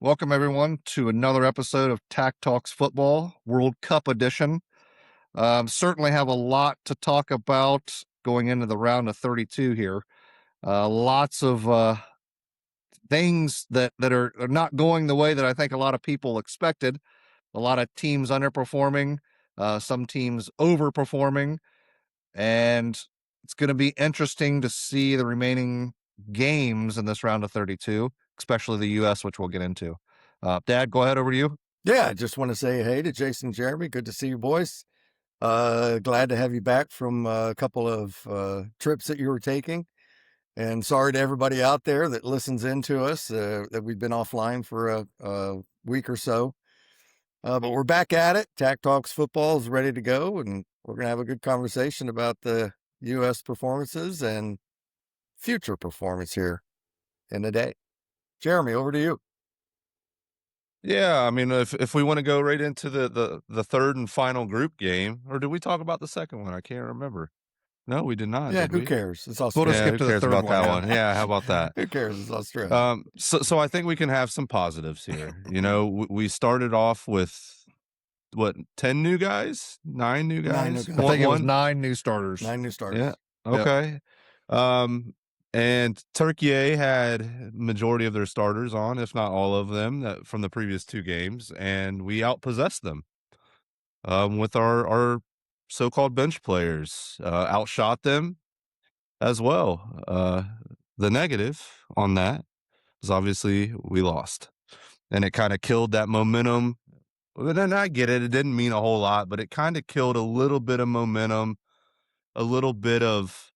Welcome, everyone, to another episode of Tack Talks Football, World Cup Edition. Certainly have a lot to talk about going into the round of 32 here. Lots of things that are not going the way that I think a lot of people expected. A lot of teams underperforming, some teams overperforming, and it's going to be interesting to see the remaining games in this round of 32, especially the U.S., which we'll get into. Dad, go ahead, over to you. Yeah, I just want to say hey to Jason and Jeremy. Good to see you boys. Glad to have you back from a couple of trips that you were taking. And sorry to everybody out there that listens in to us that we've been offline for a week or so. But we're back at it. Tack Talks Football is ready to go, and we're going to have a good conversation about the U.S. performances and future performance here in the day. Jeremy, over to you. Yeah, I mean, if we want to go right into the third and final group game, or did we talk about the second one? I can't remember. No, we did not. Yeah, Did who we? cares? It's We'll Australia. just Yeah, skip who to the cares third about one. that Yeah. one? Yeah, how about that? Who cares? It's Australia. So I think we can have some positives here. You know, we started off with what, 10 new guys, 9 new Nine guys. new I guys. think it was 9 new starters. 9 new starters. Yeah. Yep. Okay. And Turkey had majority of their starters on, if not all of them, from the previous 2 games, and we outpossessed them. With our so-called bench players, outshot them as well. The negative on that is obviously we lost, and it kind of killed that momentum. And then I get it; it didn't mean a whole lot, but it kind of killed a little bit of momentum, a little bit of,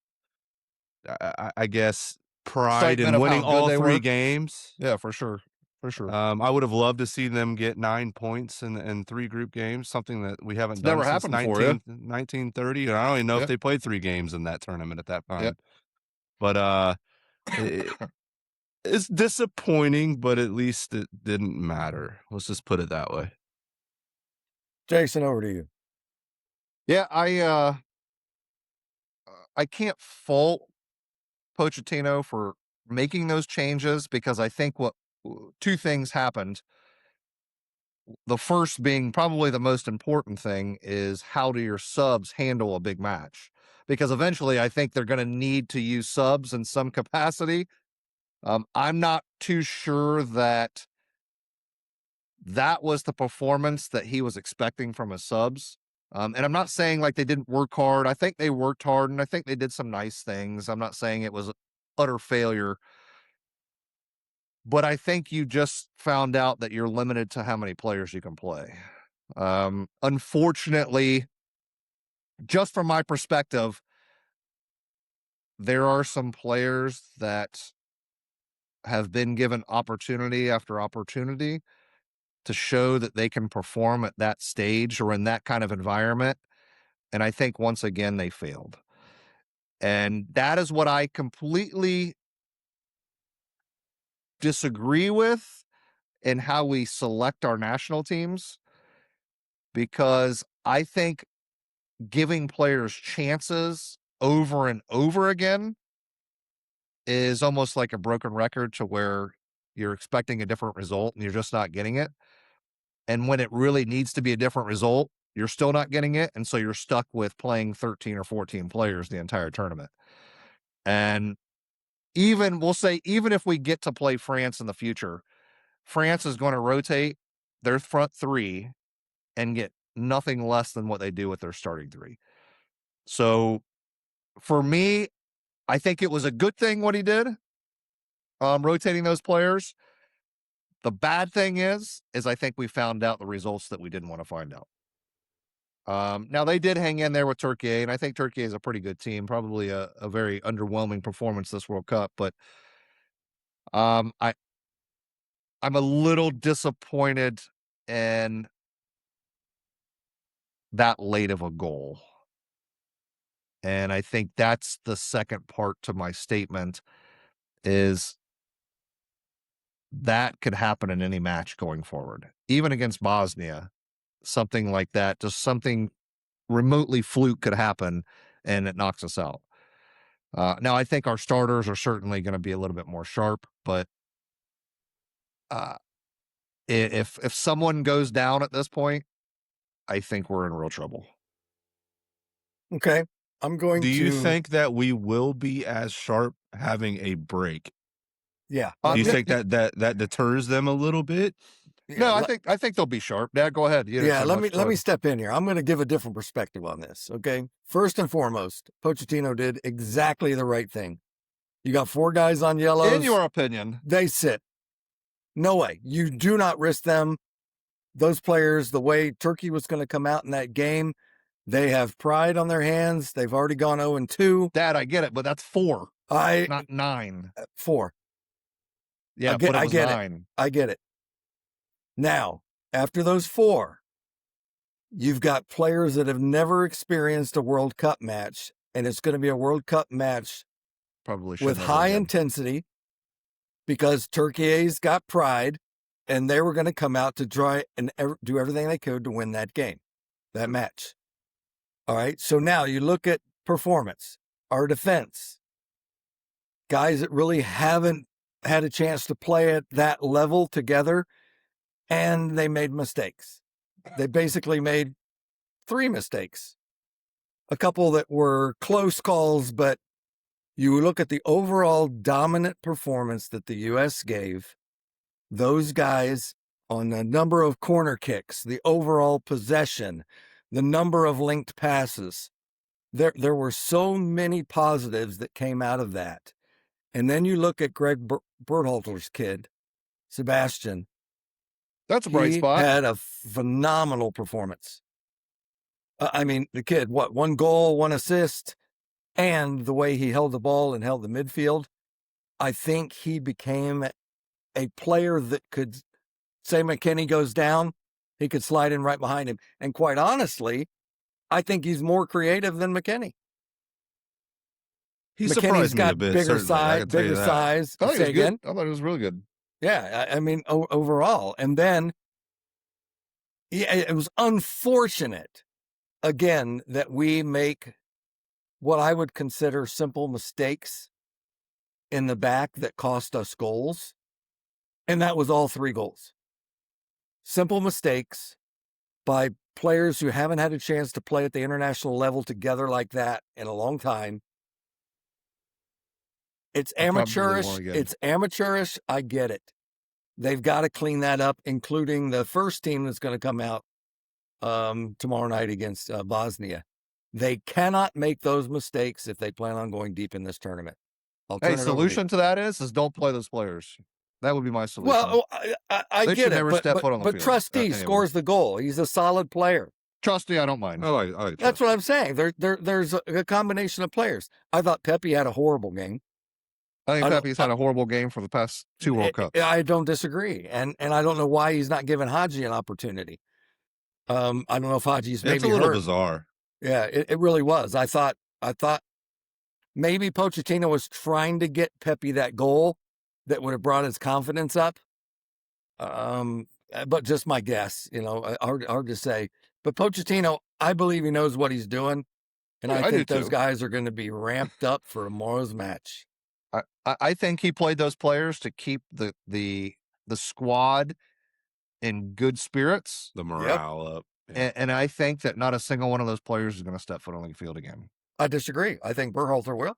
I guess, pride Excitement in of winning how good all they 3 were. games. Yeah, for sure. For sure. I would have loved to see them get 9 points in 3 group games, something that we haven't It's done never since happened before, yeah. 1930. And I don't even know if Yep. they played 3 games in that tournament at that time. Yep. But it's disappointing, but at least it didn't matter. Let's just put it that way. Jason, over to you. Yeah, I can't fault Pochettino for making those changes because I think 2 things happened. The first being probably the most important thing is how do your subs handle a big match? Because eventually I think they're going to need to use subs in some capacity. I'm not too sure that was the performance that he was expecting from his subs. And I'm not saying like they didn't work hard. I think they worked hard and I think they did some nice things. I'm not saying it was utter failure. But I think you just found out that you're limited to how many players you can play. Unfortunately, just from my perspective, there are some players that have been given opportunity after opportunity to show that they can perform at that stage or in that kind of environment. And I think once again, they failed. And that is what I completely disagree with in how we select our national teams, because I think giving players chances over and over again is almost like a broken record to where you're expecting a different result and you're just not getting it. And when it really needs to be a different result, you're still not getting it. And so you're stuck with playing 13 or 14 players the entire tournament. And we'll say, even if we get to play France in the future, France is going to rotate their front 3 and get nothing less than what they do with their starting 3. So for me, I think it was a good thing what he did, rotating those players. The bad thing is I think we found out the results that we didn't want to find out. Now they did hang in there with Turkey, and I think Turkey is a pretty good team, probably a very underwhelming performance this World Cup, but I'm a little disappointed in that late of a goal. And I think that's the second part to my statement, is that could happen in any match going forward. Even against Bosnia, something like that, just something remotely fluke could happen and it knocks us out. Now, I think our starters are certainly going to be a little bit more sharp, but if someone goes down at this point, I think we're in real trouble. Okay. I'm going Do to. you think that we will be as sharp having a break? Yeah. Do you Yeah, think that deters them a little bit? No, I think they'll be sharp. Dad, go ahead. You didn't say much. Let me step in here. I'm going to give a different perspective on this. Okay. First and foremost, Pochettino did exactly the right thing. You got 4 guys on yellows. In your opinion, they sit. No way. You do not risk them. Those players, the way Turkey was going to come out in that game, they have pride on their hands. They've already gone 0-2. Dad, I get it, but that's 4, not 9. 4. Yeah, but it was 9. I get it. Now, after those 4, you've got players that have never experienced a World Cup match, and it's going to be a World Cup match Probably with high intensity because Turkey's got pride, and they were going to come out to try and do everything they could to win that game, that match. All right, so now you look at performance, our defense, guys that really haven't had a chance to play at that level together, and they made mistakes. They basically made 3 mistakes, a couple that were close calls, but you look at the overall dominant performance that the U.S. gave, those guys on the number of corner kicks, the overall possession, the number of linked passes. There were so many positives that came out of that. And then you look at Greg Berhalter's kid, Sebastian. That's a bright spot. He had a phenomenal performance. I mean, the kid, 1 goal, 1 assist, and the way he held the ball and held the midfield. I think he became a player that could, say McKennie goes down, he could slide in right behind him. And quite honestly, I think he's more creative than McKennie. He McKennie's surprised me got a bit. bigger Certainly, I can tell you that. size. I thought Say it was good. again? I thought it was really good. Yeah, I mean, overall. And then it was unfortunate, again, that we make what I would consider simple mistakes in the back that cost us goals. And that was all 3 goals. Simple mistakes by players who haven't had a chance to play at the international level together like that in a long time. It's amateurish. It's amateurish. I get it. They've got to clean that up, including the first team that's going to come out tomorrow night against Bosnia. They cannot make those mistakes if they plan on going deep in this tournament. Hey, solution to that is don't play those players. That would be my solution. Well, I get it, but Trustee scores the goal. He's a solid player. Trustee, I don't mind. I like That's what I'm saying. There's a combination of players. I thought Pepe had a horrible game. I think Pepe's had a horrible game for the past 2 World Cups. I don't disagree, and I don't know why he's not giving Haji an opportunity. I don't know if Haji's maybe it's a little hurt. bizarre. Yeah, it really was. I thought maybe Pochettino was trying to get Pepe that goal that would have brought his confidence up. But just my guess, hard to say. But Pochettino, I believe he knows what he's doing, and I think those guys are going to be ramped up for tomorrow's match. I think he played those players to keep the squad in good spirits, the morale up. Yeah. And I think that not a single one of those players is going to step foot on the field again. I disagree. I think Berhalter will.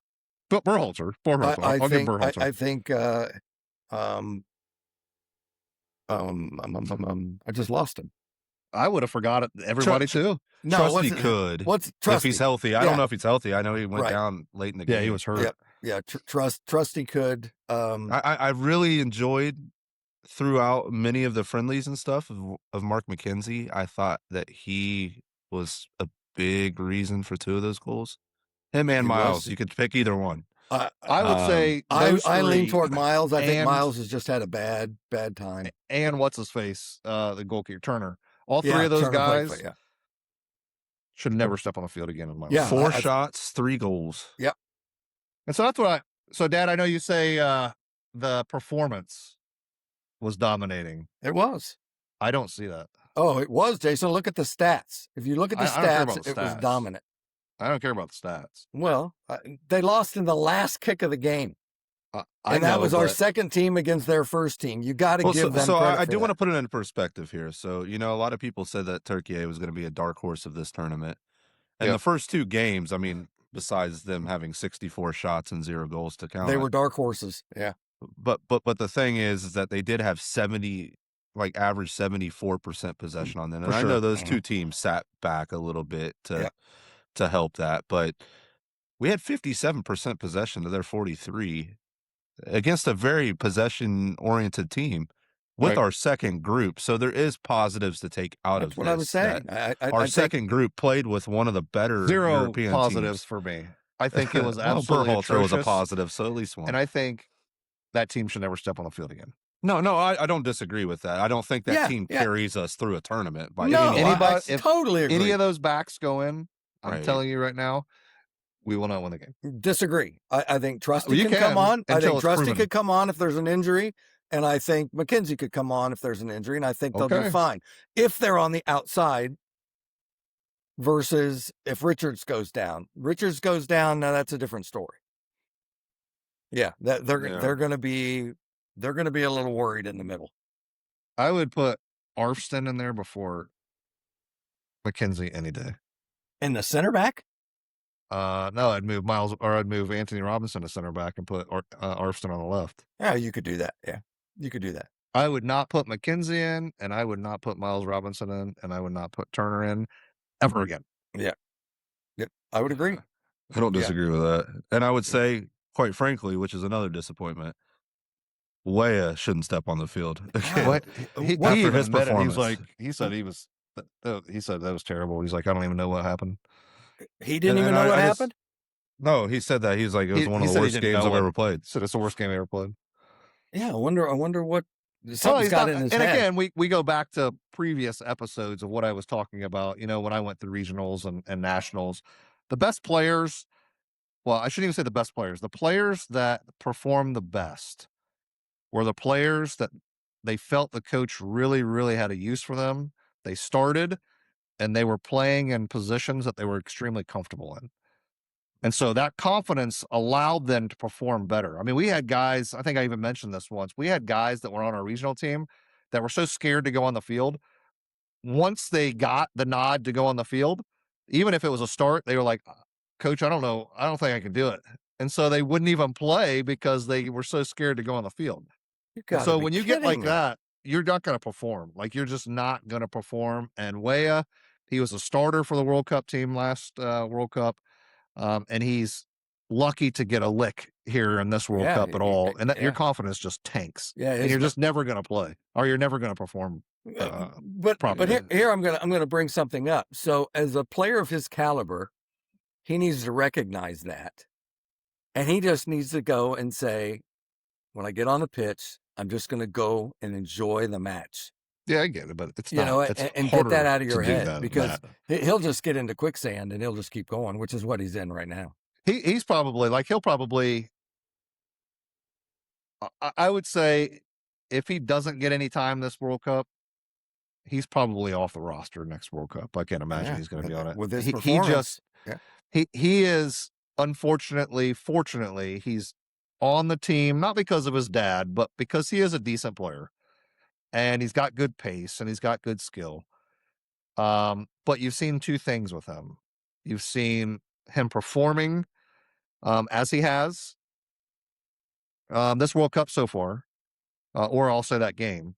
But Berhalter. I'll give Berhalter. I think. I just lost him. I would have forgot it. Everybody too. No, Trusty could. What's Trusty? If he's healthy? I don't know if he's healthy. I know he went down late in the game. Yeah, he was hurt. Yeah. Trusty could. I really enjoyed throughout many of the friendlies and stuff of Mark McKenzie. I thought that he was a big reason for 2 of those goals. Him and Miles. You could pick either one. I would say I lean toward Miles. I think Miles has just had a bad time. And what's his face? The goalkeeper Turner. All 3 of those guys should never step on the field again in my life. 4 shots, 3 goals. Yep. And so that's what so Dad, I know you say the performance was dominating. It was. I don't see that. Oh, it was, Jason. Look at the stats. If you look at the stats, it was dominant. I don't care about the stats. Well, they lost in the last kick of the game. I And that know, was our but second team against their first team. You got to Well, give them so credit I for do want to that. put it in perspective here. So, you know, a lot of people said that Turkey was going to be a dark horse of this tournament. And Yep. the first two games, I mean, besides them having 64 shots and 0 goals to count They on, were dark horses. Yeah. but the thing is that they did have 70, like average 74% possession on them. For And I sure. know those two teams sat back a little bit Yeah. to help that, but we had 57% possession to their 43 against a very possession oriented team with Right. our second group. So there is positives to take out That's of what I was this, that saying. our I think second group played with one of the better 0 European positives teams. for me. I think it was Well, absolutely Berhalter was a atrocious, positive, so at least one. and I think that team should never step on the field again. No, I don't disagree with that. I don't think that Yeah, team yeah. carries us through a tournament by No, any I means. If totally agree. any of those backs go in, I'm Right. telling you right now, we will not win the game. Disagree. I think Trusty You can come can, on. I until think it's Trusty proven. could come on if there's an injury. And I think McKenzie could come on if there's an injury. And I think they'll do Okay. fine. If they're on the outside versus if Richards goes down. Richards goes down, now that's a different story. Yeah, they're gonna be a little worried in the middle. I would put Arfston in there before McKenzie any day. In the center back? No, I'd move Anthony Robinson to center back and put Arfston on the left. Yeah, you could do that. Yeah, you could do that. I would not put McKenzie in, and I would not put Miles Robinson in, and I would not put Turner in ever again. Yeah. Yep. I would agree. I don't Yeah. disagree with that. And I would say, quite frankly, which is another disappointment, Weah shouldn't step on the field. What he After even his admitted, he was performance. like, he said that was terrible. He's like, I don't even know what happened. He didn't And even know what happened? No, he said that. He's like, it was one of the said he worst didn't games know I've it. ever played. Said it's the worst game I ever played. Yeah, I wonder what Well, something's he's got not- in his and head. again, we go back to previous episodes of what I was talking about. You know, when I went through regionals and nationals, the best players. Well, I shouldn't even say the best players. The players that performed the best were the players that they felt the coach really, really had a use for them. They started and they were playing in positions that they were extremely comfortable in. And so that confidence allowed them to perform better. I mean, we had guys, I think I even mentioned this once. We had guys that were on our regional team that were so scared to go on the field. Once they got the nod to go on the field, even if it was a start, they were like, Coach, I don't know. I don't think I can do it. And so they wouldn't even play because they were so scared to go on the field. So when you get like that, you're not going to perform. Like you're just not going to perform. And Weah, he was a starter for the World Cup team last World Cup. And he's lucky to get a lick here in this World Cup at all. And that, your confidence just tanks. Yeah, and you're just never going to play, or you're never going to perform. But here I'm gonna bring something up. So as a player of his caliber, he needs to recognize that, and he just needs to go and say, when I get on the pitch, I'm just going to go and enjoy the match. Yeah, I get it, but it's you know, it's and get that out of your head that, because he'll just get into quicksand and he'll just keep going, which is what he's in right now. He's probably like he'll probably. I would say if he doesn't get any time this World Cup, he's probably off the roster next World Cup. I can't imagine he's going to be on it with his performance. He is fortunately, he's on the team not because of his dad, but because he is a decent player, and he's got good pace and he's got good skill. But you've seen two things with him. You've seen him performing as he has this World Cup so far, or also that game.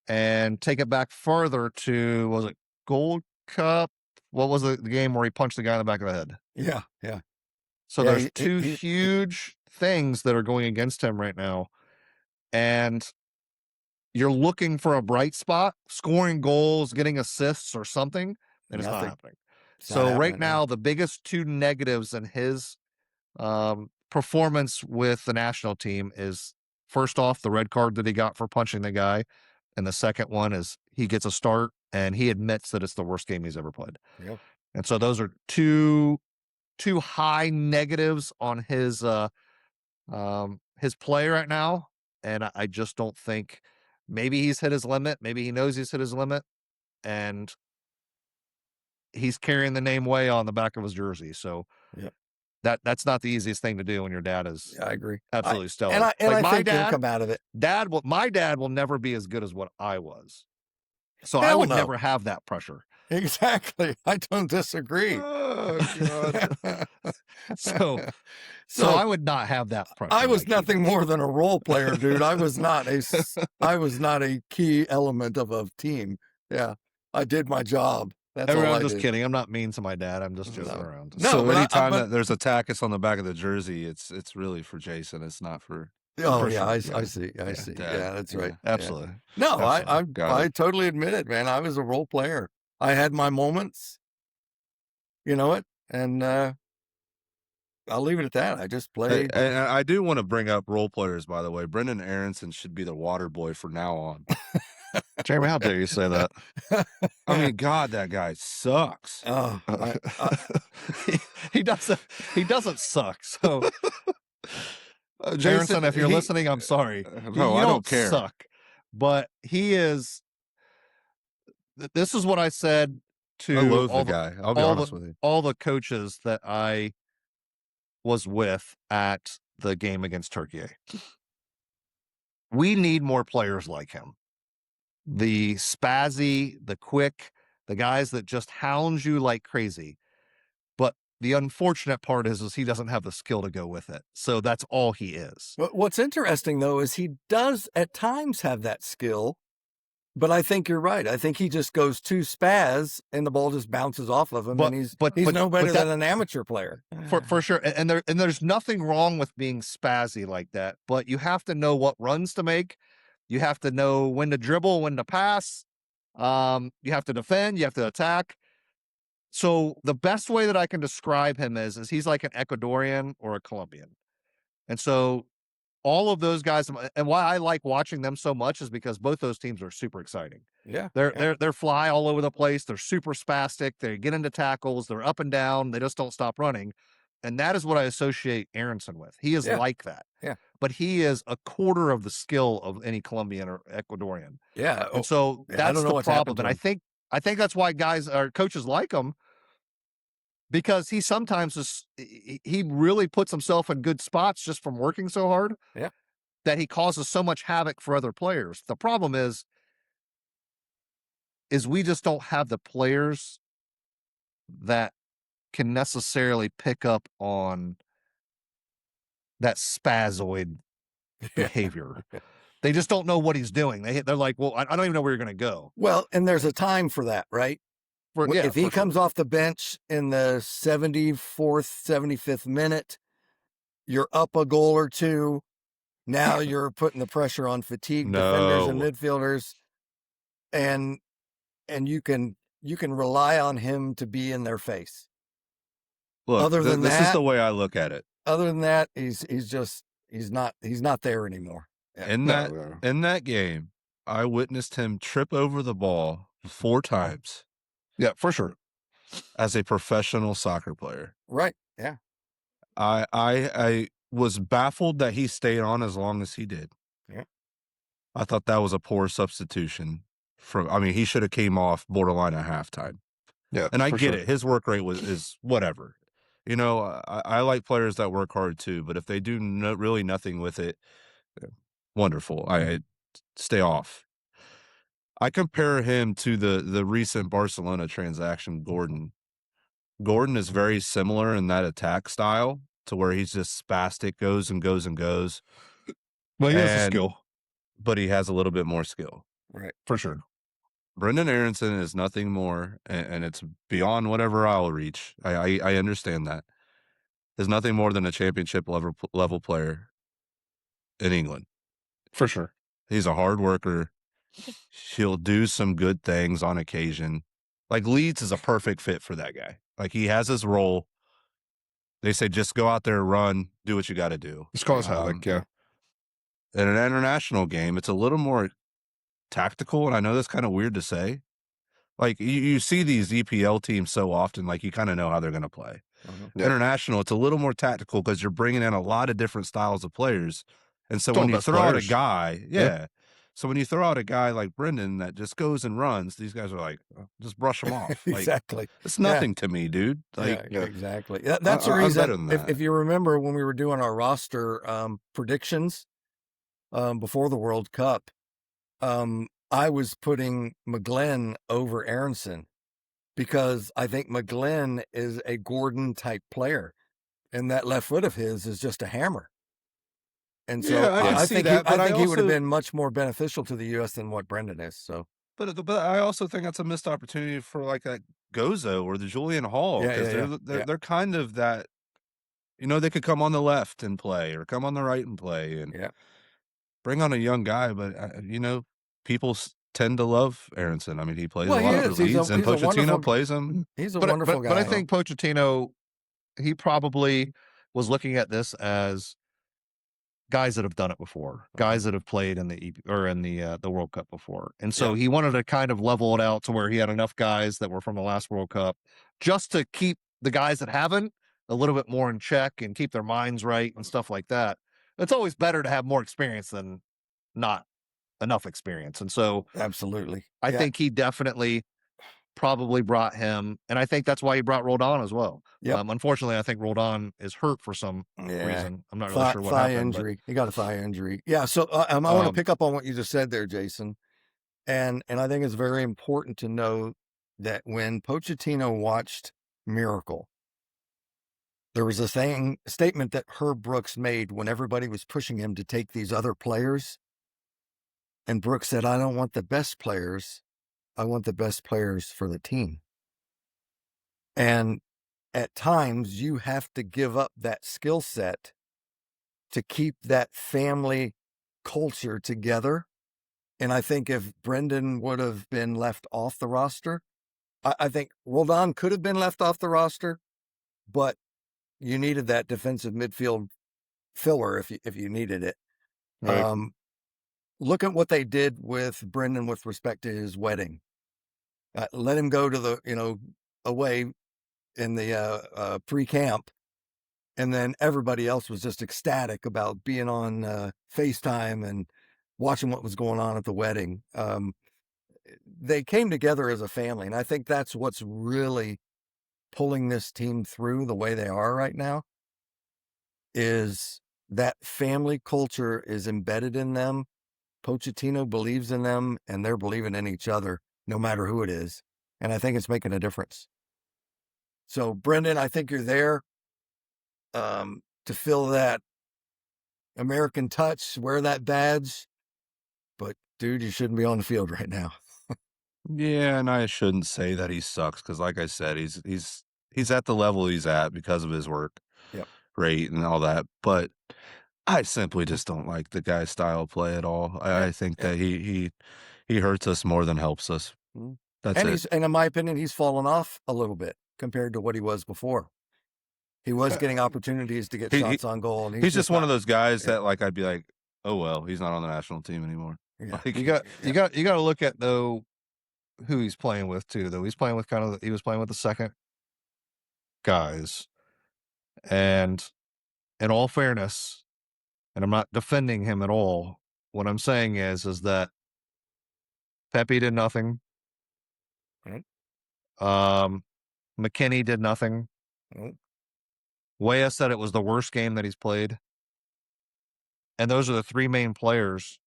And take it back further to, was it Gold Cup? What was the game where he punched the guy in the back of the head? Yeah. So there's two huge things that are going against him right now. And you're looking for a bright spot, scoring goals, getting assists or something, and it's not happening. So right now, the biggest two negatives in his performance with the national team is, first off, the red card that he got for punching the guy. And the second one is he gets a start and he admits that it's the worst game he's ever played. Yep. And so those are two high negatives on his play right now. And I just don't think, maybe he's hit his limit. Maybe he knows he's hit his limit, and he's carrying the name Weah on the back of his jersey. So That's not the easiest thing to do when your dad is I agree. absolutely stellar. And I my think he'll dad, come out of it. my dad will never be as good as what I was. So I Hell would no. never have that pressure. Exactly. I don't disagree. Oh, God. So I would not have that pressure. I was like he nothing does. more than a role player, dude. I was not a key element of a team. Yeah. I did my job. That's all I'm I just did. kidding. I'm not mean to my dad. I'm just joking No. around. No, So but anytime that there's a Takis on the back of the jersey, it's really for Jason. It's not for. Oh For yeah, sure. I see. I see. Dad. Yeah, that's right. Yeah. Absolutely. Yeah. No, Absolutely. I totally admit it, man. I was a role player. I had my moments. You know it, and I'll leave it at that. I just played. And I do want to bring up role players, by the way. Brendan Aronson should be the water boy from now on. Jeremy, how dare you say that? I mean, God, that guy sucks. Oh, he doesn't suck. So, Jason, Aronson, if you're listening, I'm sorry. No, you I don't care. Suck, but he is. This is what I said to I loathe the guy. I'll be honest with you. All the coaches that I was with at the game against Turkey. We need more players like him. The spazzy, the quick, the guys that just hound you like crazy. But the unfortunate part is he doesn't have the skill to go with it. So that's all he is. What's interesting, though, is he does at times have that skill, but I think you're right. I think he just goes too spaz and the ball just bounces off of him, and he's no better than an amateur player. For sure. And there's nothing wrong with being spazzy like that, but you have to know what runs to make. You have to know when to dribble, when to pass. You have to defend, you have to attack. So the best way that I can describe him is he's like an Ecuadorian or a Colombian. And so all of those guys, and why I like watching them so much is because both those teams are super exciting. Yeah. They're fly all over the place. They're super spastic. They get into tackles. They're up and down. They just don't stop running. And that is what I associate Aronson with. He is like that. Yeah. But he is a quarter of the skill of any Colombian or Ecuadorian. Yeah. And so that's the problem. And I think that's why guys or coaches like him, because he sometimes he really puts himself in good spots just from working so hard. Yeah. That he causes so much havoc for other players. The problem is we just don't have the players that can necessarily pick up on that spazoid behavior. They just don't know what he's doing. They're like, well, I don't even know where you're going to go. Well, and there's a time for that, right? If he comes off the bench in the 74th, 75th minute, you're up a goal or two. Now you're putting the pressure on fatigued defenders and midfielders, and you can rely on him to be in their face. Look, this is the way I look at it. Other than that, he's not there anymore. Yeah. In that game, I witnessed him trip over the ball 4 times. Yeah, for sure. As a professional soccer player. Right. Yeah. I was baffled that he stayed on as long as he did. Yeah. I thought that was a poor substitution. He should have came off borderline at halftime. Yeah. And I get it. His work rate is whatever. You know, I like players that work hard too, but if they do really nothing with it, wonderful. I stay off. I compare him to the recent Barcelona transaction, Gordon. Gordon is very similar in that attack style to where he's just spastic, goes and goes and goes. Well, he has a skill. But he has a little bit more skill. Right. For sure. Brendan Aronson is nothing more, and it's beyond whatever I'll reach. I understand that. Is nothing more than a championship level player in England. For sure. He's a hard worker. He'll do some good things on occasion. Like Leeds is a perfect fit for that guy. Like he has his role. They say just go out there, run, do what you got to do. Just cause havoc, yeah. In an international game, it's a little more tactical, and I know that's kind of weird to say. Like you see these EPL teams so often, like you kind of know how they're going to play. Yeah. International, it's a little more tactical because you're bringing in a lot of different styles of players. And so It's all when you best throw out a players. guy, Yeah. So when you throw out a guy like Brendan that just goes and runs, these guys are like, just brush him off. Like, Exactly. it's Yeah. nothing to me, dude. Like, Yeah, exactly. That's the I'm reason. better than that. If you remember when we were doing our roster predictions before the World Cup, I was putting McGlenn over Aronson because I think McGlenn is a Gordon type player, and that left foot of his is just a hammer. And so Yeah, I can I see think that, but I I think he would have also been much more beneficial to the U.S. than what Brendan is. So but I also think that's a missed opportunity for like that Gozo or the Julian Hall yeah, because yeah, they're they're kind of that. You know, they could come on the left and play, or come on the right and play, and yeah. bring on a young guy. But you know, people tend to love Aronson. I mean, he plays Well, a he lot for is. Leeds, and He's a wonderful. Pochettino plays him. He's a But wonderful but I guy. think Pochettino, he probably was looking at this as guys that have done it before, guys that have played in the or in the World Cup before, and so he wanted to kind of level it out to where he had enough guys that were from the last World Cup, just to keep the guys that haven't a little bit more in check and keep their minds right and stuff like that. It's always better to have more experience than not enough experience, and so Absolutely. I Yeah. think he definitely probably brought him, and I think that's why he brought Roldan as well. Yep. Unfortunately, I think Roldan is hurt for some Yeah. reason. I'm not really sure what Thigh happened. injury. He got a thigh injury. Yeah. So I want to pick up on what you just said there, Jason. And I think it's very important to know that when Pochettino watched Miracle, there was a statement that Herb Brooks made when everybody was pushing him to take these other players. And Brooks said, I don't want the best players. I want the best players for the team. And at times you have to give up that skill set to keep that family culture together. And I think if Brendan would have been left off the roster, I think Roldan could have been left off the roster, but you needed that defensive midfield filler if you needed it. Right. Look at what they did with Brendan with respect to his wedding. Let him go to the away in the pre-camp, and then everybody else was just ecstatic about being on FaceTime and watching what was going on at the wedding. They came together as a family, and I think that's what's really pulling this team through the way they are right now, is that family culture is embedded in them. Pochettino believes in them, and they're believing in each other, no matter who it is. And I think it's making a difference. So, Brendan, I think you're there to fill that American touch, wear that badge. But, dude, you shouldn't be on the field right now. Yeah, and I shouldn't say that he sucks because, like I said, he's at the level he's at because of his work rate and all that. But I simply just don't like the guy's style of play at all. I think that he hurts us more than helps us. That's it. And in my opinion, he's fallen off a little bit compared to what he was before. He was getting opportunities to get shots on goal, and he's just one of those guys that, like, I'd be like, oh well, he's not on the national team anymore. Yeah. Like, You got to look at though who he's playing with too. Though he was playing with the second guys, and in all fairness, and I'm not defending him at all. What I'm saying is that Pepe did nothing. Right. McKinney did nothing. Right. Weah said it was the worst game that he's played. And those are the three main players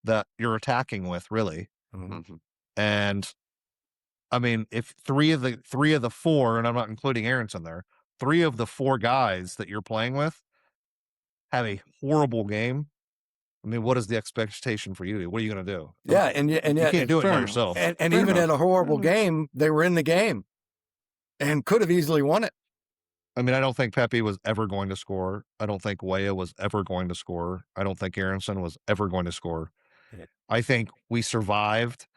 that you're attacking with, really. Mm-hmm. And I mean, if three of the four, and I'm not including Aronson there, three of the four guys that you're playing with have a horrible game. I mean, what is the expectation for you? What are you going to do? Yeah, and yet you can't do it by yourself. And even in a horrible game, they were in the game and could have easily won it. I mean, I don't think Pepe was ever going to score. I don't think Weah was ever going to score. I don't think Aronson was ever going to score. Yeah. I think we survived,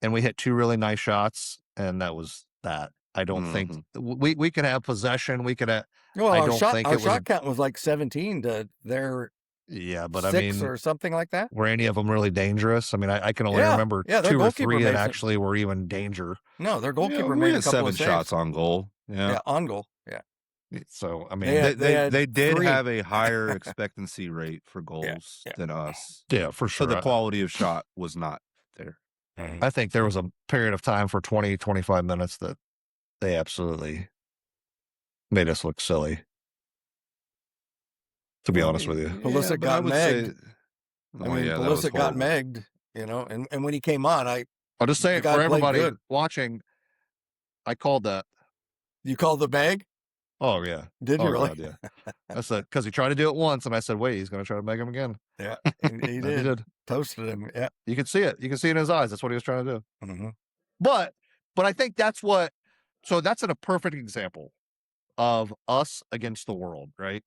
and we hit two really nice shots, and that was that. I don't think we could have possession. We could have. Well, I our don't shot, think our it was shot count was like 17 to their but 6 I mean, or something like that. were any of them really dangerous? I mean, I can only remember two or three that actually were even danger. No, their goalkeeper we made had a couple 7 of saves. shots on goal. Yeah, on goal. Yeah. So I mean, They did three. have a higher expectancy rate for goals than us. yeah, for So sure. the quality of shot was not there. I think there was a period of time for 20, 25 minutes that they absolutely made us look silly. To be honest with you, Pulisic but I got would megged. say, I mean, that was Pulisic got horrible. megged, and when he came on, I'll just say the it guy for played everybody good. watching. I called that. You called the bag? Oh yeah. Did you Oh really? God, yeah. I said because he tried to do it once, and I said, wait, he's going to try to make him again. Yeah, he And he did. did. Toasted him. Yeah. You can see it. You can see it in his eyes. That's what he was trying to do. Mm-hmm. But I think that's what. So that's a perfect example of us against the world, right?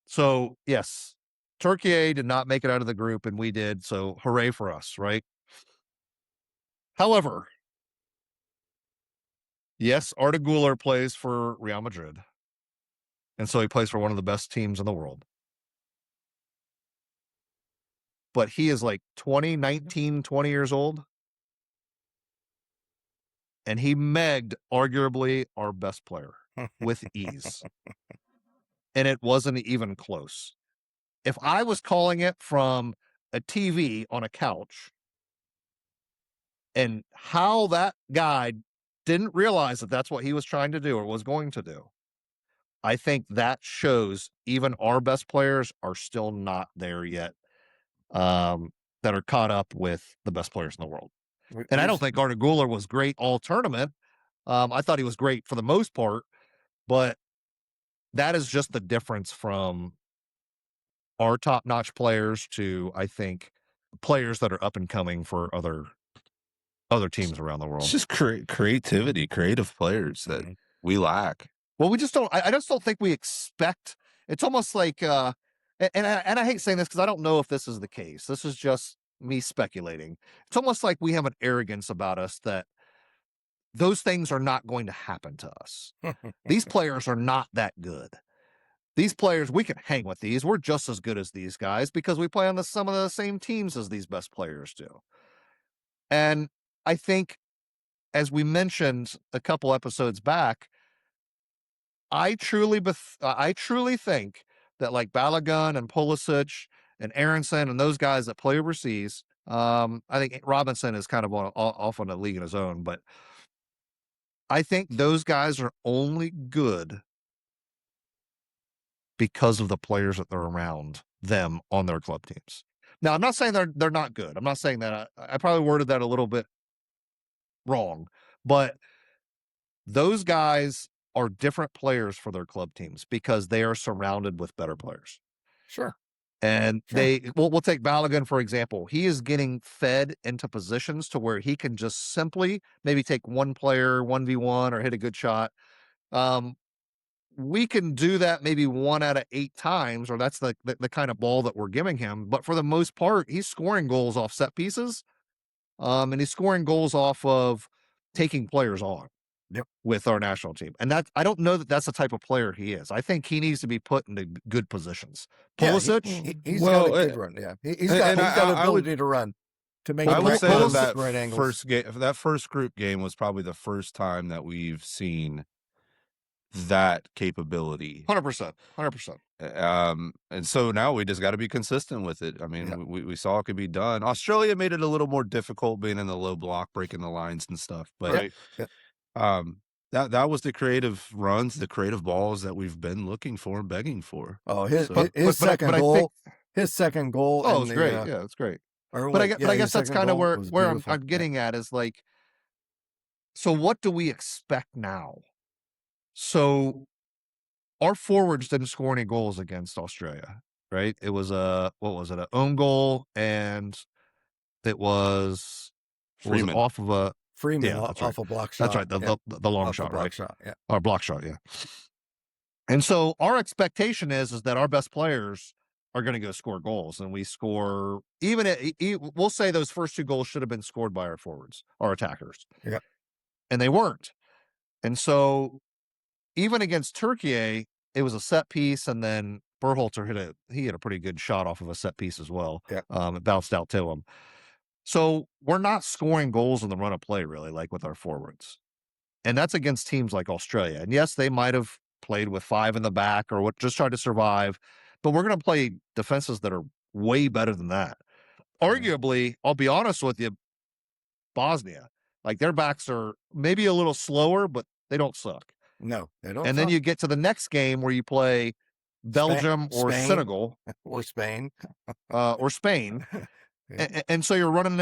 So yes, Turkey did not make it out of the group, and we did. So hooray for us, right? However, yes, Arda Güler plays for Real Madrid, and so he plays for one of the best teams in the world. But he is like 20 years old, and he megged arguably our best player with ease. And it wasn't even close. If I was calling it from a TV on a couch, and how that guy didn't realize that that's what he was trying to do or was going to do, I think that shows even our best players are still not there yet, that are caught up with the best players in the world. And I don't think Arda Güler was great all tournament. I thought he was great for the most part, but that is just the difference from our top-notch players to, I think, players that are up and coming for other teams around the world. It's just creativity, creative players that we lack. Well, we just don't. I just don't think we expect. It's almost like, and I hate saying this because I don't know if this is the case. This is just me speculating. It's almost like we have an arrogance about us that those things are not going to happen to us. These players are not that good. These players, we can hang with these. We're just as good as these guys because we play on some of the same teams as these best players do. And I think, as we mentioned a couple episodes back, I truly think that like Balogun and Pulisic and Aronson and those guys that play overseas, I think Robinson is kind of off on a league in his own, but I think those guys are only good because of the players that they're around them on their club teams. Now, I'm not saying they're not good. I'm not saying that. I probably worded that a little bit wrong, but those guys are different players for their club teams because they are surrounded with better players. Sure. And we'll take Balogun, for example. He is getting fed into positions to where he can just simply maybe take one player 1v1 or hit a good shot. We can do that maybe 1 out of 8 times, or that's the kind of ball that we're giving him. But for the most part, he's scoring goals off set pieces. And he's scoring goals off of taking players on with our national team. And that, I don't know that that's the type of player he is. I think he needs to be put into good positions. Pulisic, he's got a good run. Yeah, he's got the ability to run. To make I would say that right angles. first group game was probably the first time that we've seen that capability. 100%. And so now we just got to be consistent with it. I mean, we saw it could be done. Australia made it a little more difficult being in the low block, breaking the lines and stuff. But that was the creative runs, the creative balls that we've been looking for and begging for. Oh, his second goal. His second goal. Oh, it's great. Yeah, it's great. But I guess that's kind of where I'm getting at is like, so what do we expect now? So our forwards didn't score any goals against Australia, right? It was an own goal, and it was Freeman off of a Freeman off a block shot. That's right, the long shot, right? Shot, yeah. Or block shot, yeah. And so our expectation is that our best players are going to go score goals, and we score we'll say those first 2 goals should have been scored by our forwards, our attackers. Yeah. And they weren't. And so even against Turkey, it was a set piece, and then Berhalter hit a pretty good shot off of a set piece as well. Yeah. It bounced out to him. So we're not scoring goals in the run of play, really, like with our forwards. And that's against teams like Australia. And yes, they might have played with 5 in the back or what, just tried to survive. But we're going to play defenses that are way better than that. Arguably, I'll be honest with you, Bosnia, like their backs are maybe a little slower, but they don't suck. No, they don't. And then you get to the next game where you play Belgium or Spain. Senegal or Spain. or Spain. Yeah. And so you're running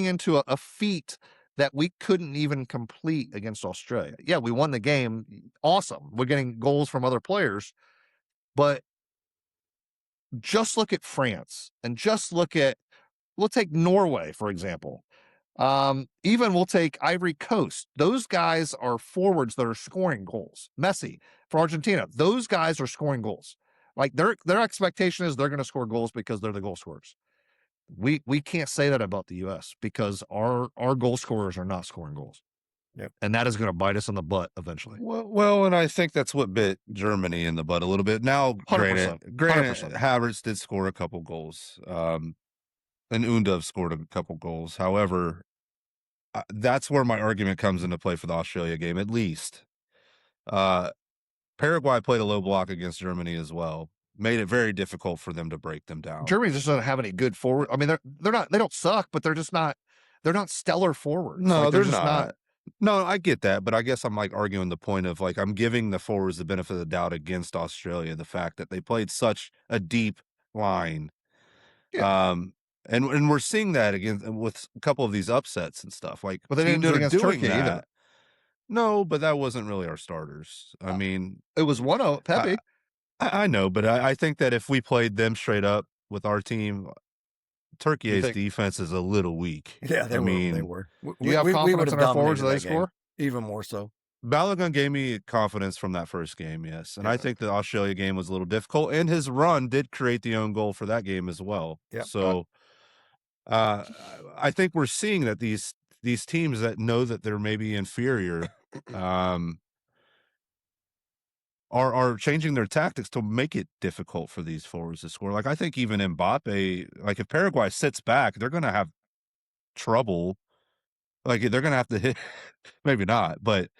into a feat that we couldn't even complete against Australia. Yeah, we won the game. Awesome. We're getting goals from other players. But just look at France and just look at, we'll take Norway, for example. Even we'll take Ivory Coast. Those guys are forwards that are scoring goals. Messi for Argentina. Those guys are scoring goals. Like their expectation is they're going to score goals because they're the goal scorers. We can't say that about the US because our goal scorers are not scoring goals. Yep. And that is going to bite us in the butt eventually. Well, and I think that's what bit Germany in the butt a little bit. Now, 100%. granted, 100%. Havertz did score a couple goals, and Undav scored a couple goals. However, that's where my argument comes into play for the Australia game, at least. Paraguay played a low block against Germany as well, made it very difficult for them to break them down. Germany just doesn't have any good forward. I mean, they're not, they don't suck, but they're not stellar forwards. No, like, they're just not. No, I get that, but I guess I'm like arguing the point of like I'm giving the forwards the benefit of the doubt against Australia, the fact that they played such a deep line. Yeah. And we're seeing that again with a couple of these upsets and stuff. Like, But they didn't teams do it are against doing Turkey that. either. No, but that wasn't really our starters. I mean, it was one of Pepe. I know, but I think that if we played them straight up with our team, Turkey's defense is a little weak. Yeah, they were. Do you have confidence in our forwards that they score? Even more so. Balogun gave me confidence from that first game, yes. And I think the Australia game was a little difficult, and his run did create the own goal for that game as well. Yep. So I think we're seeing that these teams that know that they're maybe inferior are changing their tactics to make it difficult for these forwards to score. Like I think even Mbappe, like if Paraguay sits back, they're going to have trouble. Like they're going to have to hit, maybe not, but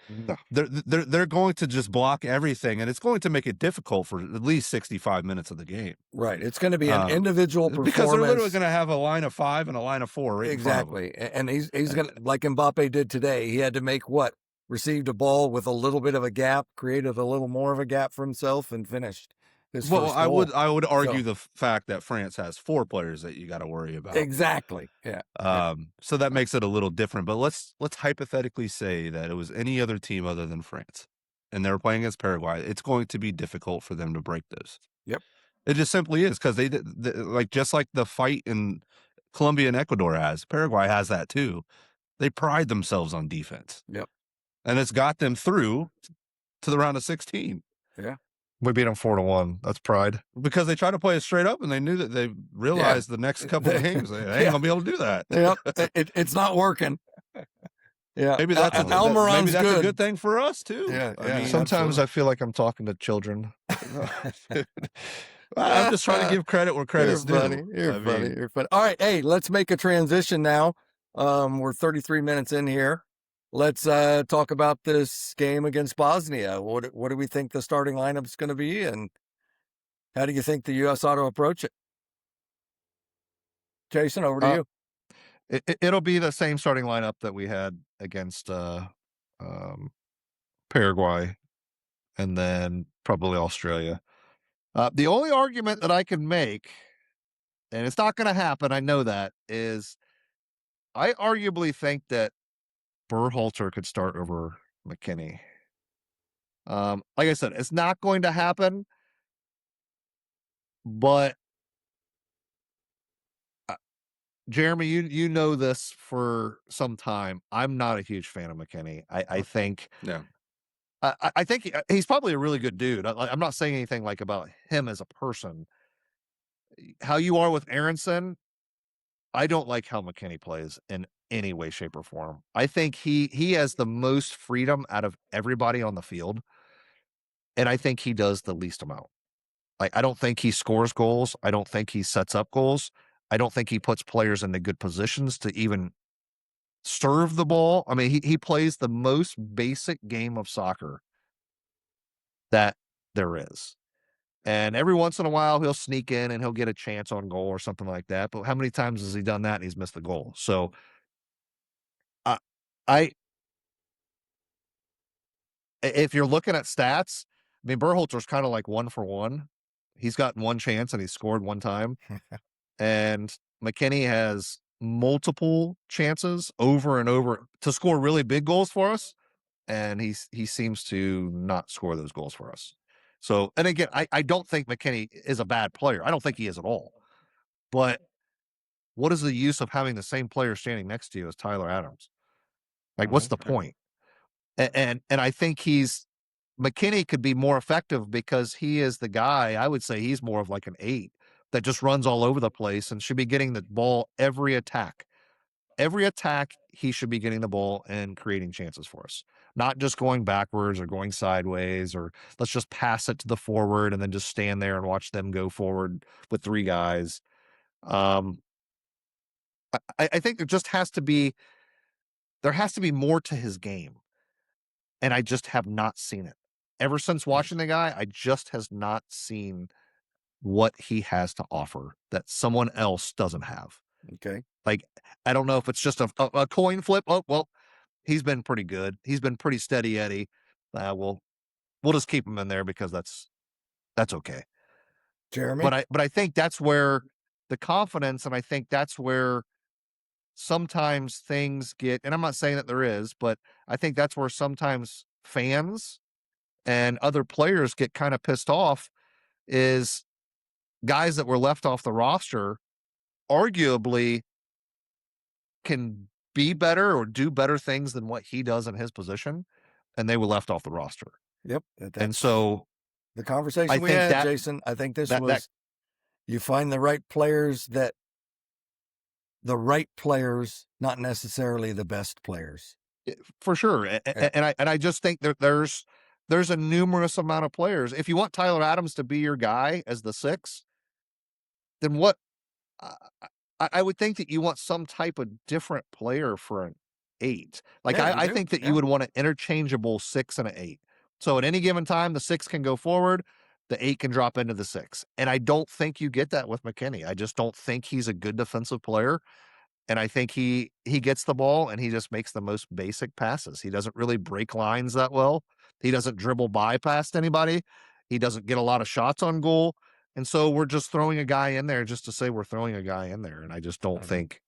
they're going to just block everything, and it's going to make it difficult for at least 65 minutes of the game. Right. It's going to be an individual performance because they're literally going to have a line of 5 and a line of 4. Right exactly, and he's going to, like Mbappe did today. He had to make received a ball with a little bit of a gap, created a little more of a gap for himself, and finished his first goal. I would argue the fact that France has 4 players that you got to worry about. Exactly. Yeah. So that makes it a little different. But let's hypothetically say that it was any other team other than France, and they were playing against Paraguay. It's going to be difficult for them to break this. Yep. It just simply is because they did just like the fight in Colombia and Ecuador has. Paraguay has that too. They pride themselves on defense. Yep. And it's got them through to the round of 16. Yeah. We beat them 4-1. That's pride. Because they tried to play it straight up, and they knew that they realized the next couple of games they ain't gonna be able to do that. Yep. It's not working. Yeah. Maybe that's a good thing for us too. Yeah. I mean, sometimes I feel like I'm talking to children. I'm just trying to give credit where credit's due. You're funny. All right. Hey, let's make a transition now. We're 33 minutes in here. Let's talk about this game against Bosnia. What do we think the starting lineup is going to be, and how do you think the U.S. ought to approach it? Jason, over to you. It'll be the same starting lineup that we had against Paraguay, and then probably Australia. The only argument that I can make, and it's not going to happen, I know that, is I arguably think that Berhalter could start over McKinney. Like I said, it's not going to happen, but Jeremy, you know this for some time. I'm not a huge fan of McKinney. I think, I think he's probably a really good dude. I'm not saying anything like about him as a person. How you are with Aronson, I don't like how McKinney plays in any way, shape, or form. I think he has the most freedom out of everybody on the field, and I think he does the least amount. Like, I don't think he scores goals. I don't think he sets up goals. I don't think he puts players in the good positions to even serve the ball. I mean, he plays the most basic game of soccer that there is. And every once in a while, he'll sneak in and he'll get a chance on goal or something like that. But how many times has he done that and he's missed the goal? So I, I if you're looking at stats, I mean, Berhalter's kind of like 1 for 1. He's gotten one chance and he's scored one time. And McKinney has multiple chances over and over to score really big goals for us. And he seems to not score those goals for us. So, and again, I don't think McKinney is a bad player. I don't think he is at all. But what is the use of having the same player standing next to you as Tyler Adams? Like, what's the point? And I think McKinney could be more effective because he is the guy. I would say he's more of like an 8 that just runs all over the place and should be getting the ball every attack. Every attack, he should be getting the ball and creating chances for us, not just going backwards or going sideways or let's just pass it to the forward and then just stand there and watch them go forward with 3 guys. Um, I think there has to be more to his game, and I just have not seen it. Ever since watching the guy, I just has not seen what he has to offer that someone else doesn't have. Okay. Like, I don't know if it's just a coin flip. Oh, well, he's been pretty good. He's been pretty steady Eddie. We'll just keep him in there because that's okay. Jeremy? But I think that's where the confidence, and I think that's where sometimes things get, and I'm not saying that there is, but I think that's where sometimes fans and other players get kind of pissed off is guys that were left off the roster arguably can be better or do better things than what he does in his position, and they were left off the roster. Yep. And That's so the I conversation we think had, that Jason. I think this that was you find the right players, not necessarily the best players. for sure. Yeah. And I just think that there's a numerous amount of players. If you want Tyler Adams to be your guy as the 6, then what I I would think that you want some type of different player for an 8. Like, Yeah, you I do. think that Yeah. you would want an interchangeable 6 and an 8. So at any given time, the 6 can go forward, the 8 can drop into the 6. And I don't think you get that with McKinney. I just don't think he's a good defensive player. And I think he gets the ball and he just makes the most basic passes. He doesn't really break lines that well. He doesn't dribble by past anybody. He doesn't get a lot of shots on goal. And so we're just throwing a guy in there just to say we're throwing a guy in there. And I just don't think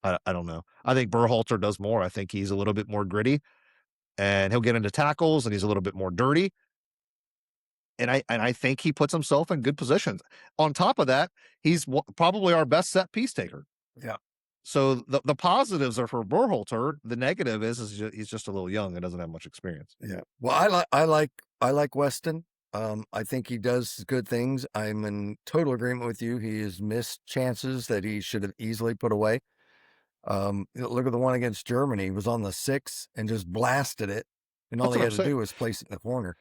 I don't know. I think Berhalter does more. I think he's a little bit more gritty and he'll get into tackles and he's a little bit more dirty. And I think he puts himself in good positions. On top of that, he's probably our best set piece taker. Yeah. So the positives are for Berhalter. The negative is he's just a little young and doesn't have much experience. Yeah. Well, I like Weston. I think he does good things. I'm in total agreement with you. He has missed chances that he should have easily put away. Look at the one against Germany. He was on the 6 and just blasted it, and all That's he what had I'm to saying. do was place it in the corner.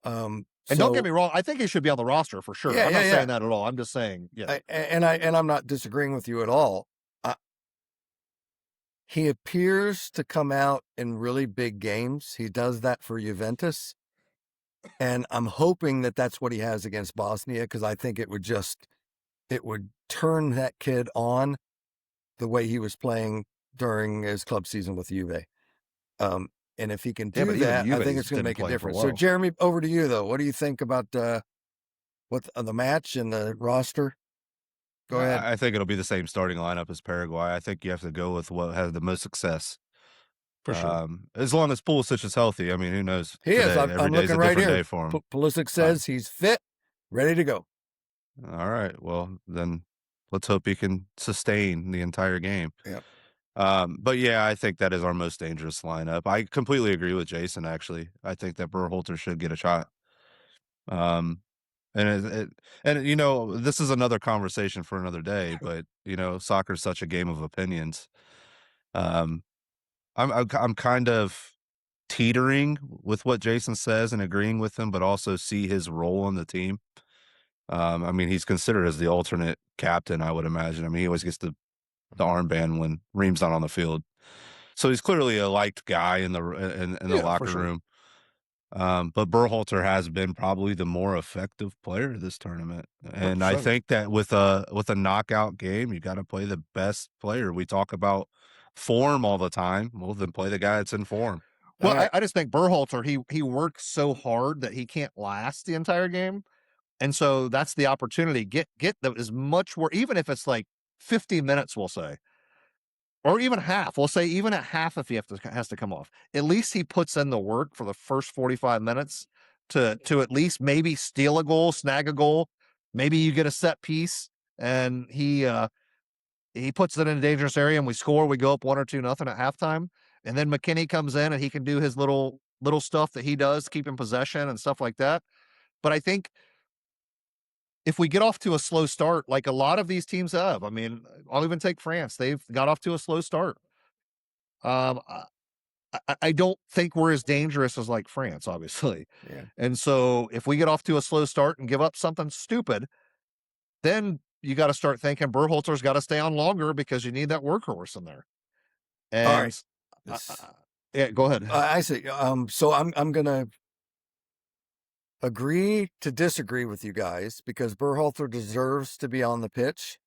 And don't get me wrong, I think he should be on the roster for sure. Yeah, I'm not yeah. saying that at all. I'm just saying, yeah. And I'm not disagreeing with you at all. He appears to come out in really big games. He does that for Juventus. And I'm hoping that that's what he has against Bosnia, because I think it would turn that kid on the way he was playing during his club season with Juve. And if he can do but even that, I Juve think it's going to didn't make a play for a difference. So, while. Jeremy, over to you, though. What do you think about the match and the roster? Go ahead. I think it'll be the same starting lineup as Paraguay. I think you have to go with what has the most success. For sure. As long as Pulisic is healthy. I mean, who knows? He is. Every I'm day's looking a right different here. day for him. Pulisic says he's fit, ready to go. All right. Well, then let's hope he can sustain the entire game. Yeah. But yeah, I think that is our most dangerous lineup. I completely agree with Jason, actually. I think that Berhalter should get a shot. And you know, this is another conversation for another day, but you know, soccer is such a game of opinions. I'm kind of teetering with what Jason says and agreeing with him, but also see his role on the team. I mean, he's considered as the alternate captain, I would imagine. I mean, he always gets the armband when Ream's not on the field. So he's clearly a liked guy in the locker room. But Berhalter has been probably the more effective player this tournament, and I 100%. think that with a knockout game, you got to play the best player. We talk about form all the time. Well, then play the guy that's in form. All Well, right. I just think Berhalter, he works so hard that he can't last the entire game. And so that's the opportunity. Get as much work, even if it's like 50 minutes, we'll say, or even half. We'll say even at half if he has to come off. At least he puts in the work for the first 45 minutes to at least maybe steal a goal, snag a goal. Maybe you get a set piece and he puts it in a dangerous area and we score, we go up 1 or 2-0 at halftime. And then McKinney comes in and he can do his little stuff that he does, keep in possession and stuff like that. But I think if we get off to a slow start, like a lot of these teams have, I mean, I'll even take France. They've got off to a slow start. Um, I don't think we're as dangerous as like France, obviously. Yeah. And so if we get off to a slow start and give up something stupid, then you got to start thinking Berhalter's got to stay on longer because you need that workhorse in there. All right. And yeah, go ahead. I see. So I'm gonna agree to disagree with you guys because Berhalter deserves to be on the pitch.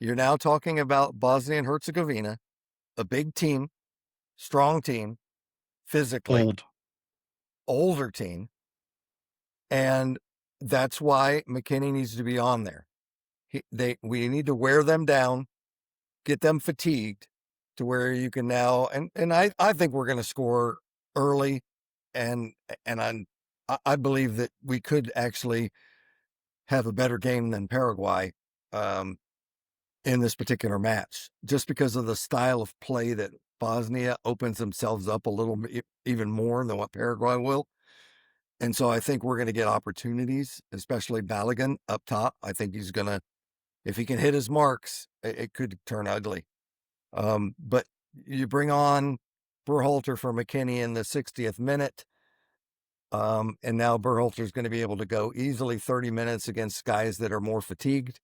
You're now talking about Bosnia and Herzegovina, a big team, strong team, physically older team, and that's why McKinney needs to be on there. We need to wear them down, get them fatigued to where you can now and I think we're going to score early and I believe that we could actually have a better game than Paraguay in this particular match just because of the style of play that Bosnia opens themselves up a little bit even more than what Paraguay will. And so I think we're going to get opportunities, especially Balogun up top. I think he's going to, if he can hit his marks, it could turn ugly. But you bring on Berhalter for McKinney in the 60th minute. And now Berhalter's going to be able to go easily 30 minutes against guys that are more fatigued.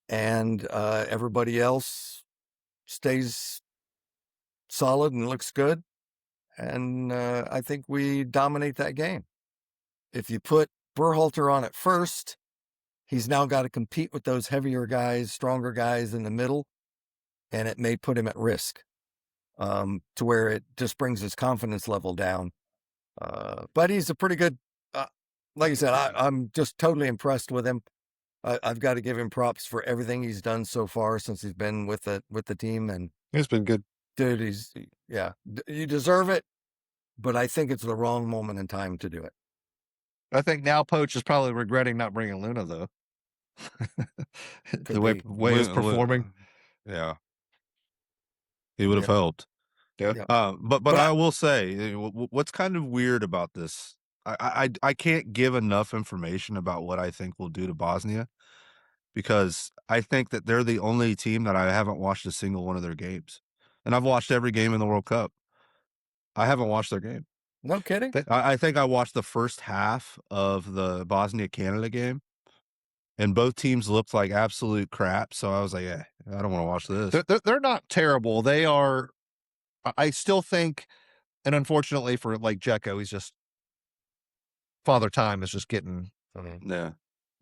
And everybody else stays solid and looks good. And I think we dominate that game. If you put Berhalter on at first, he's now got to compete with those heavier guys, stronger guys in the middle, and it may put him at risk to where it just brings his confidence level down. But he's a pretty good, like I said, I'm just totally impressed with him. I've got to give him props for everything he's done so far since he's been with the team. And It's been good. dude, you deserve it, but I think it's the wrong moment in time to do it. I think now Poach is probably regretting not bringing Luna though. The way he's performing. Yeah. He would have Yeah. helped. Yeah. Yeah. But I will say, what's kind of weird about this, I can't give enough information about what I think we'll do to Bosnia because I think that they're the only team that I haven't watched a single one of their games. And I've watched every game in the World Cup. I haven't watched their game. No kidding. I think I watched the first half of the Bosnia-Canada game, and both teams looked like absolute crap. So I was like, I don't want to watch this. They're not terrible. They are. I still think, and unfortunately for like Dzeko, he's just Father Time is just getting Yeah.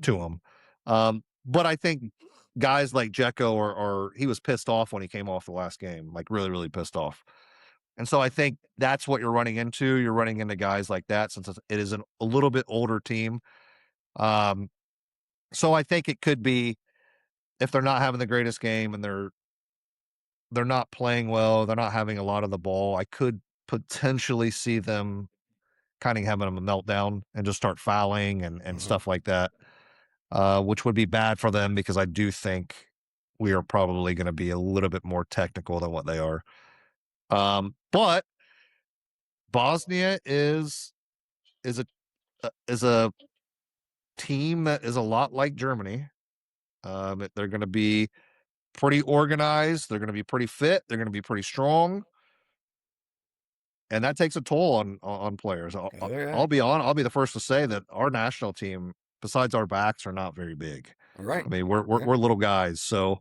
to him. But I think guys like Dzeko or he was pissed off when he came off the last game, like really, really pissed off. And so I think that's what you're running into. You're running into guys like that since it is a little bit older team. So I think it could be if they're not having the greatest game and they're not playing well, they're not having a lot of the ball, I could potentially see them kind of having a meltdown and just start fouling and stuff like that, which would be bad for them because I do think we are probably going to be a little bit more technical than what they are. But Bosnia is a team that is a lot like Germany. They're going to be pretty organized. They're going to be pretty fit. They're going to be pretty strong. And that takes a toll on players. I'll be on. I'll be the first to say that our national team, besides our backs, are not very big. Right. I mean, we're little guys, so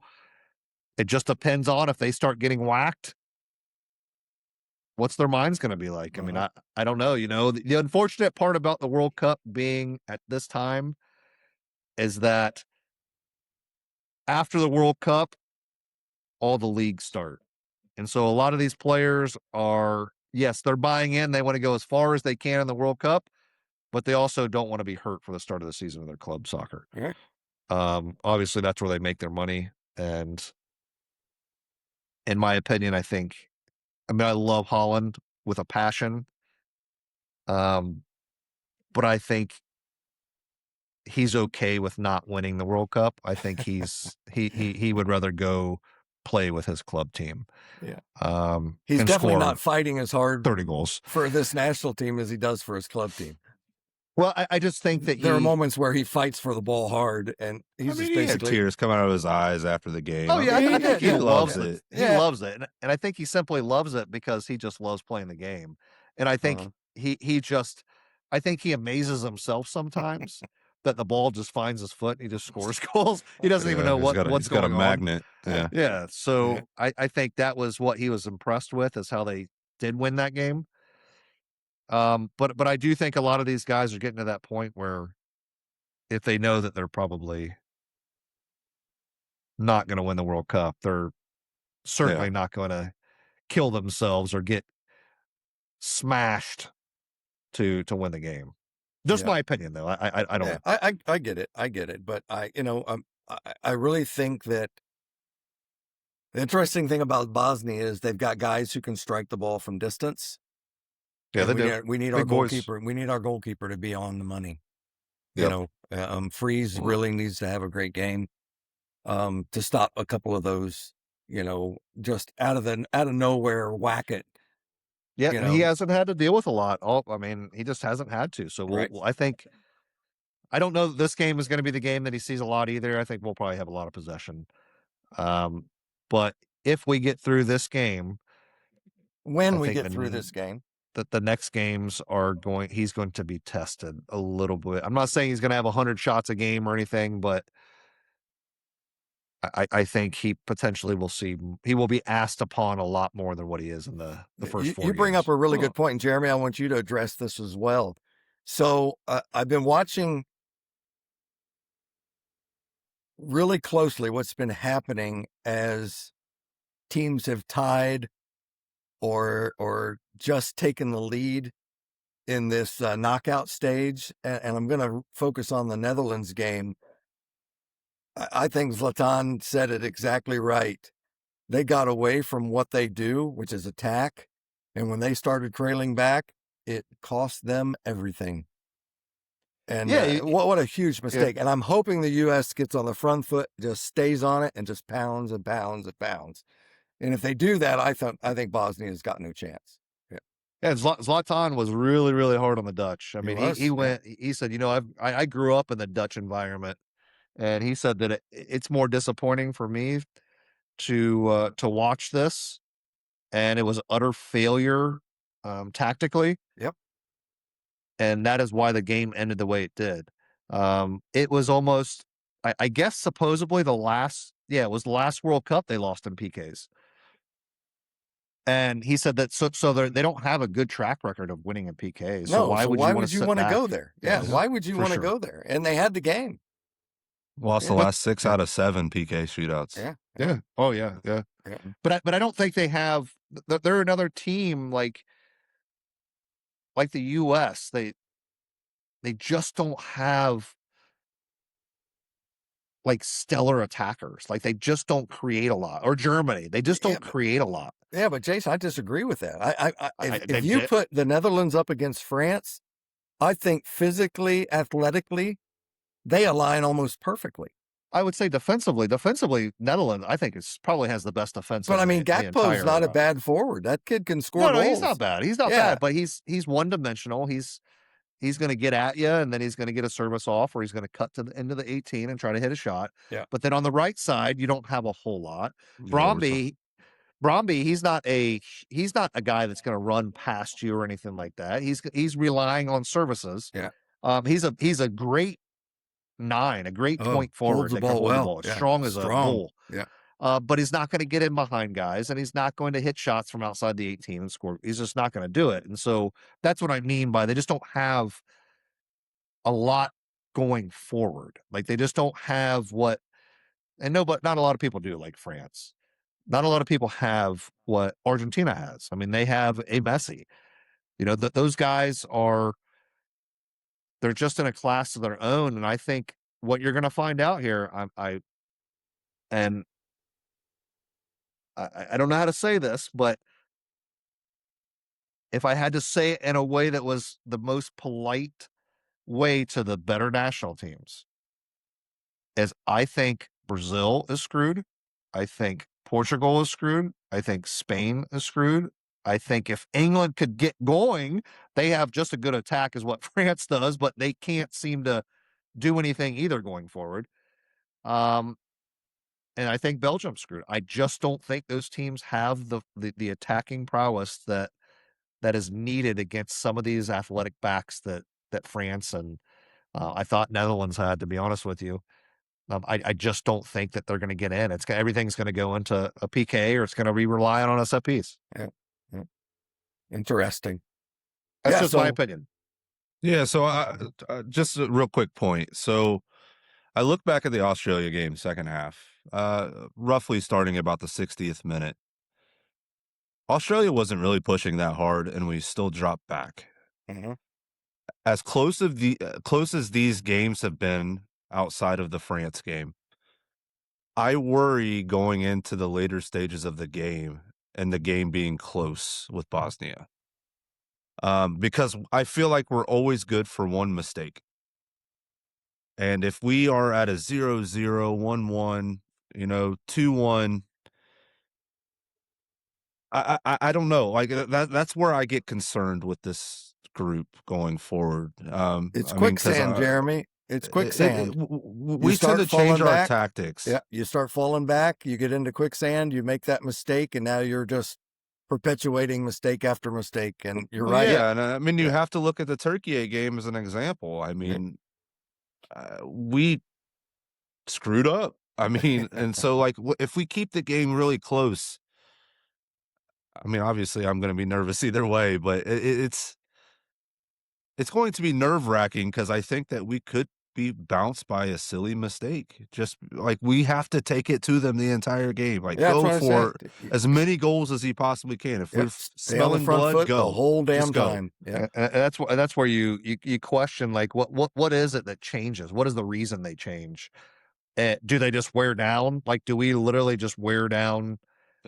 it just depends on if they start getting whacked. what's their minds going to be like? I mean, I don't know. The unfortunate part about the World Cup being at this time is that after the World Cup, all the leagues start. And so a lot of these players are, yes, they're buying in. They want to go as far as they can in the World Cup, but they also don't want to be hurt for the start of the season of their club soccer. Yeah. Obviously, that's where they make their money. And in my opinion, I love Holland with a passion. But I think he's okay with not winning the World Cup. I think he would rather go play with his club team. Yeah. He's and definitely not fighting as hard 30 goals for this national team as he does for his club team. Well, I just think that there are moments where he fights for the ball hard, and he's just basically he had tears come out of his eyes after the game. Oh yeah, I think he loves it. Yeah. He loves it, and I think he simply loves it because he just loves playing the game. And I think I think he amazes himself sometimes that the ball just finds his foot and he just scores goals. He doesn't even know what's going on. He's got a magnet. Yeah, yeah. So I think that was what he was impressed with, is how they did win that game. But I do think a lot of these guys are getting to that point where if they know that they're probably not going to win the World Cup, they're certainly not going to kill themselves or get smashed to win the game. Just my opinion, though. I don't. I get it. I get it. But I really think that the interesting thing about Bosnia is they've got guys who can strike the ball from distance. Yeah, we need our goalkeeper. We need our goalkeeper to be on the money. Yep. Freeze really needs to have a great game to stop a couple of those. Just out of nowhere, whack it. Yeah, and he hasn't had to deal with a lot. He just hasn't had to. So I think, I don't know that this game is going to be the game that he sees a lot either. I think we'll probably have a lot of possession. But if we get through this game, that the next games he's going to be tested a little bit. I'm not saying he's going to have 100 shots a game or anything, but I think he potentially he will be asked upon a lot more than what he is in the first 4 You bring games. up a really good point, and Jeremy, I want you to address this as well. So I've been watching really closely what's been happening as teams have tied or just taken the lead in this knockout stage. And I'm going to focus on the Netherlands game. I think Zlatan said it exactly right. They got away from what they do, which is attack. And when they started trailing back, it cost them everything. And what a huge mistake. And I'm hoping the U.S. gets on the front foot, just stays on it, and just pounds and pounds and pounds. And if they do that, I think Bosnia's got no chance. Yeah, Zlatan was really, really hard on the Dutch. I mean, he said, I grew up in the Dutch environment, and he said that it's more disappointing for me to watch this, and it was utter failure tactically. Yep. And that is why the game ended the way it did. It was almost, I guess, supposedly it was the last World Cup they lost in PKs. And he said that so they don't have a good track record of winning in PKs. So why would you want to go there? Yeah, why would you want to go there? And they had the game. Lost the last 6 out of 7 PK shootouts. Yeah. Oh yeah. But I don't think they have. They're another team like the U.S. They just don't have like stellar attackers. Like they just don't create a lot. Or Germany, they just don't create a lot. Yeah, but Jason, I disagree with that. If you put the Netherlands up against France, I think physically, athletically, they align almost perfectly. I would say defensively, Netherlands, I think probably has the best defense. But I mean, Gakpo's not a bad forward. That kid can score goals. No, he's not bad. He's not bad, but he's one-dimensional. He's going to get at you, and then he's going to get a service off, or he's going to cut to the end of the 18 and try to hit a shot. Yeah. But then on the right side, you don't have a whole lot. Bromby, he's not a guy that's going to run past you or anything like that. He's relying on services. Yeah. He's a great 9, a great point forward that can hold the ball, strong as a bull. Yeah. but he's not going to get in behind guys, and he's not going to hit shots from outside the 18 and score. He's just not going to do it. And so that's what I mean by they just don't have a lot going forward. Like they just don't have what, and no, but not a lot of people do, like France. Not a lot of people have what Argentina has. I mean, they have a Messi. You know, those guys are, they're just in a class of their own. And I think what you're going to find out here, and I don't know how to say this, but if I had to say it in a way that was the most polite way to the better national teams, is I think Brazil is screwed. I think Portugal is screwed. I think Spain is screwed. I think if England could get going, they have just a good attack as what France does, but they can't seem to do anything either going forward. And I think Belgium's screwed. I just don't think those teams have the attacking prowess that is needed against some of these athletic backs that France and I thought Netherlands had, to be honest with you. I just don't think that they're going to get in. Everything's going to go into a PK, or it's going to be relying on a set piece. Yeah. Yeah. Interesting. That's just my opinion. Yeah. So just a real quick point. So I look back at the Australia game, second half, roughly starting about the 60th minute. Australia wasn't really pushing that hard, and we still dropped back. Mm-hmm. As close as these games have been outside of the France game, I worry going into the later stages of the game and the game being close with Bosnia. Because I feel like we're always good for one mistake. And if we are at a 0-0, 1-1, 2-1, I don't know. Like that's where I get concerned with this group going forward. It's quicksand, Jeremy. It's quicksand. We tend to change our tactics. Yeah, you start falling back, you get into quicksand, you make that mistake, and now you're just perpetuating mistake after mistake. And you're right. Yeah, and I mean, you have to look at the Turkey game as an example. I mean, we screwed up. I mean, and so like if we keep the game really close, I mean, obviously I'm going to be nervous either way, but it's going to be nerve-wracking because I think that we could be bounced by a silly mistake. Just like we have to take it to them the entire game. Like go for as many goals as you possibly can. If we're smelling blood, go the whole damn time. Yeah, that's where you question, like what is it that changes? What is the reason they change? Do they just wear down? Like, do we literally just wear down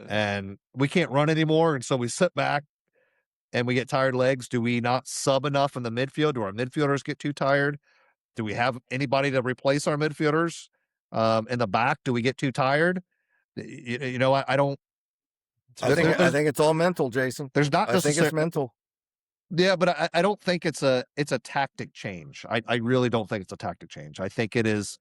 and we can't run anymore, and so we sit back and we get tired legs? Do we not sub enough in the midfield? Do our midfielders get too tired? Do we have anybody to replace our midfielders in the back? Do we get too tired? I don't. I think it's all mental, Jason. There's not. I think it's mental. Yeah, but I don't think it's a tactic change. I really don't think it's a tactic change. I think it is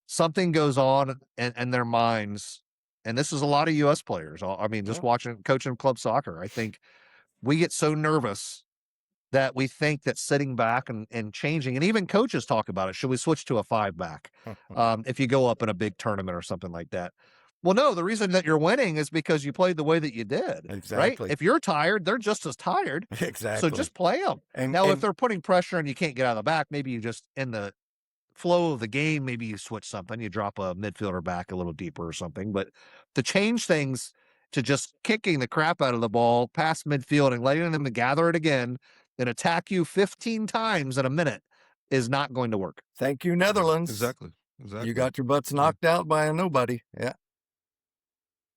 something goes on in their minds, and this is a lot of U.S. players. I mean, just coaching club soccer, I think we get so nervous that we think that sitting back and changing, and even coaches talk about it. Should we switch to a 5-back if you go up in a big tournament or something like that? Well, no, the reason that you're winning is because you played the way that you did. Exactly. Right? If you're tired, they're just as tired. Exactly. So just play them. Now, if they're putting pressure and you can't get out of the back, maybe you just, in the flow of the game, maybe you switch something. You drop a midfielder back a little deeper or something. But to change things to just kicking the crap out of the ball past midfield and letting them gather it again and attack you 15 times in a minute is not going to work. Thank you, Netherlands. Exactly. You got your butts knocked out by a nobody. Yeah.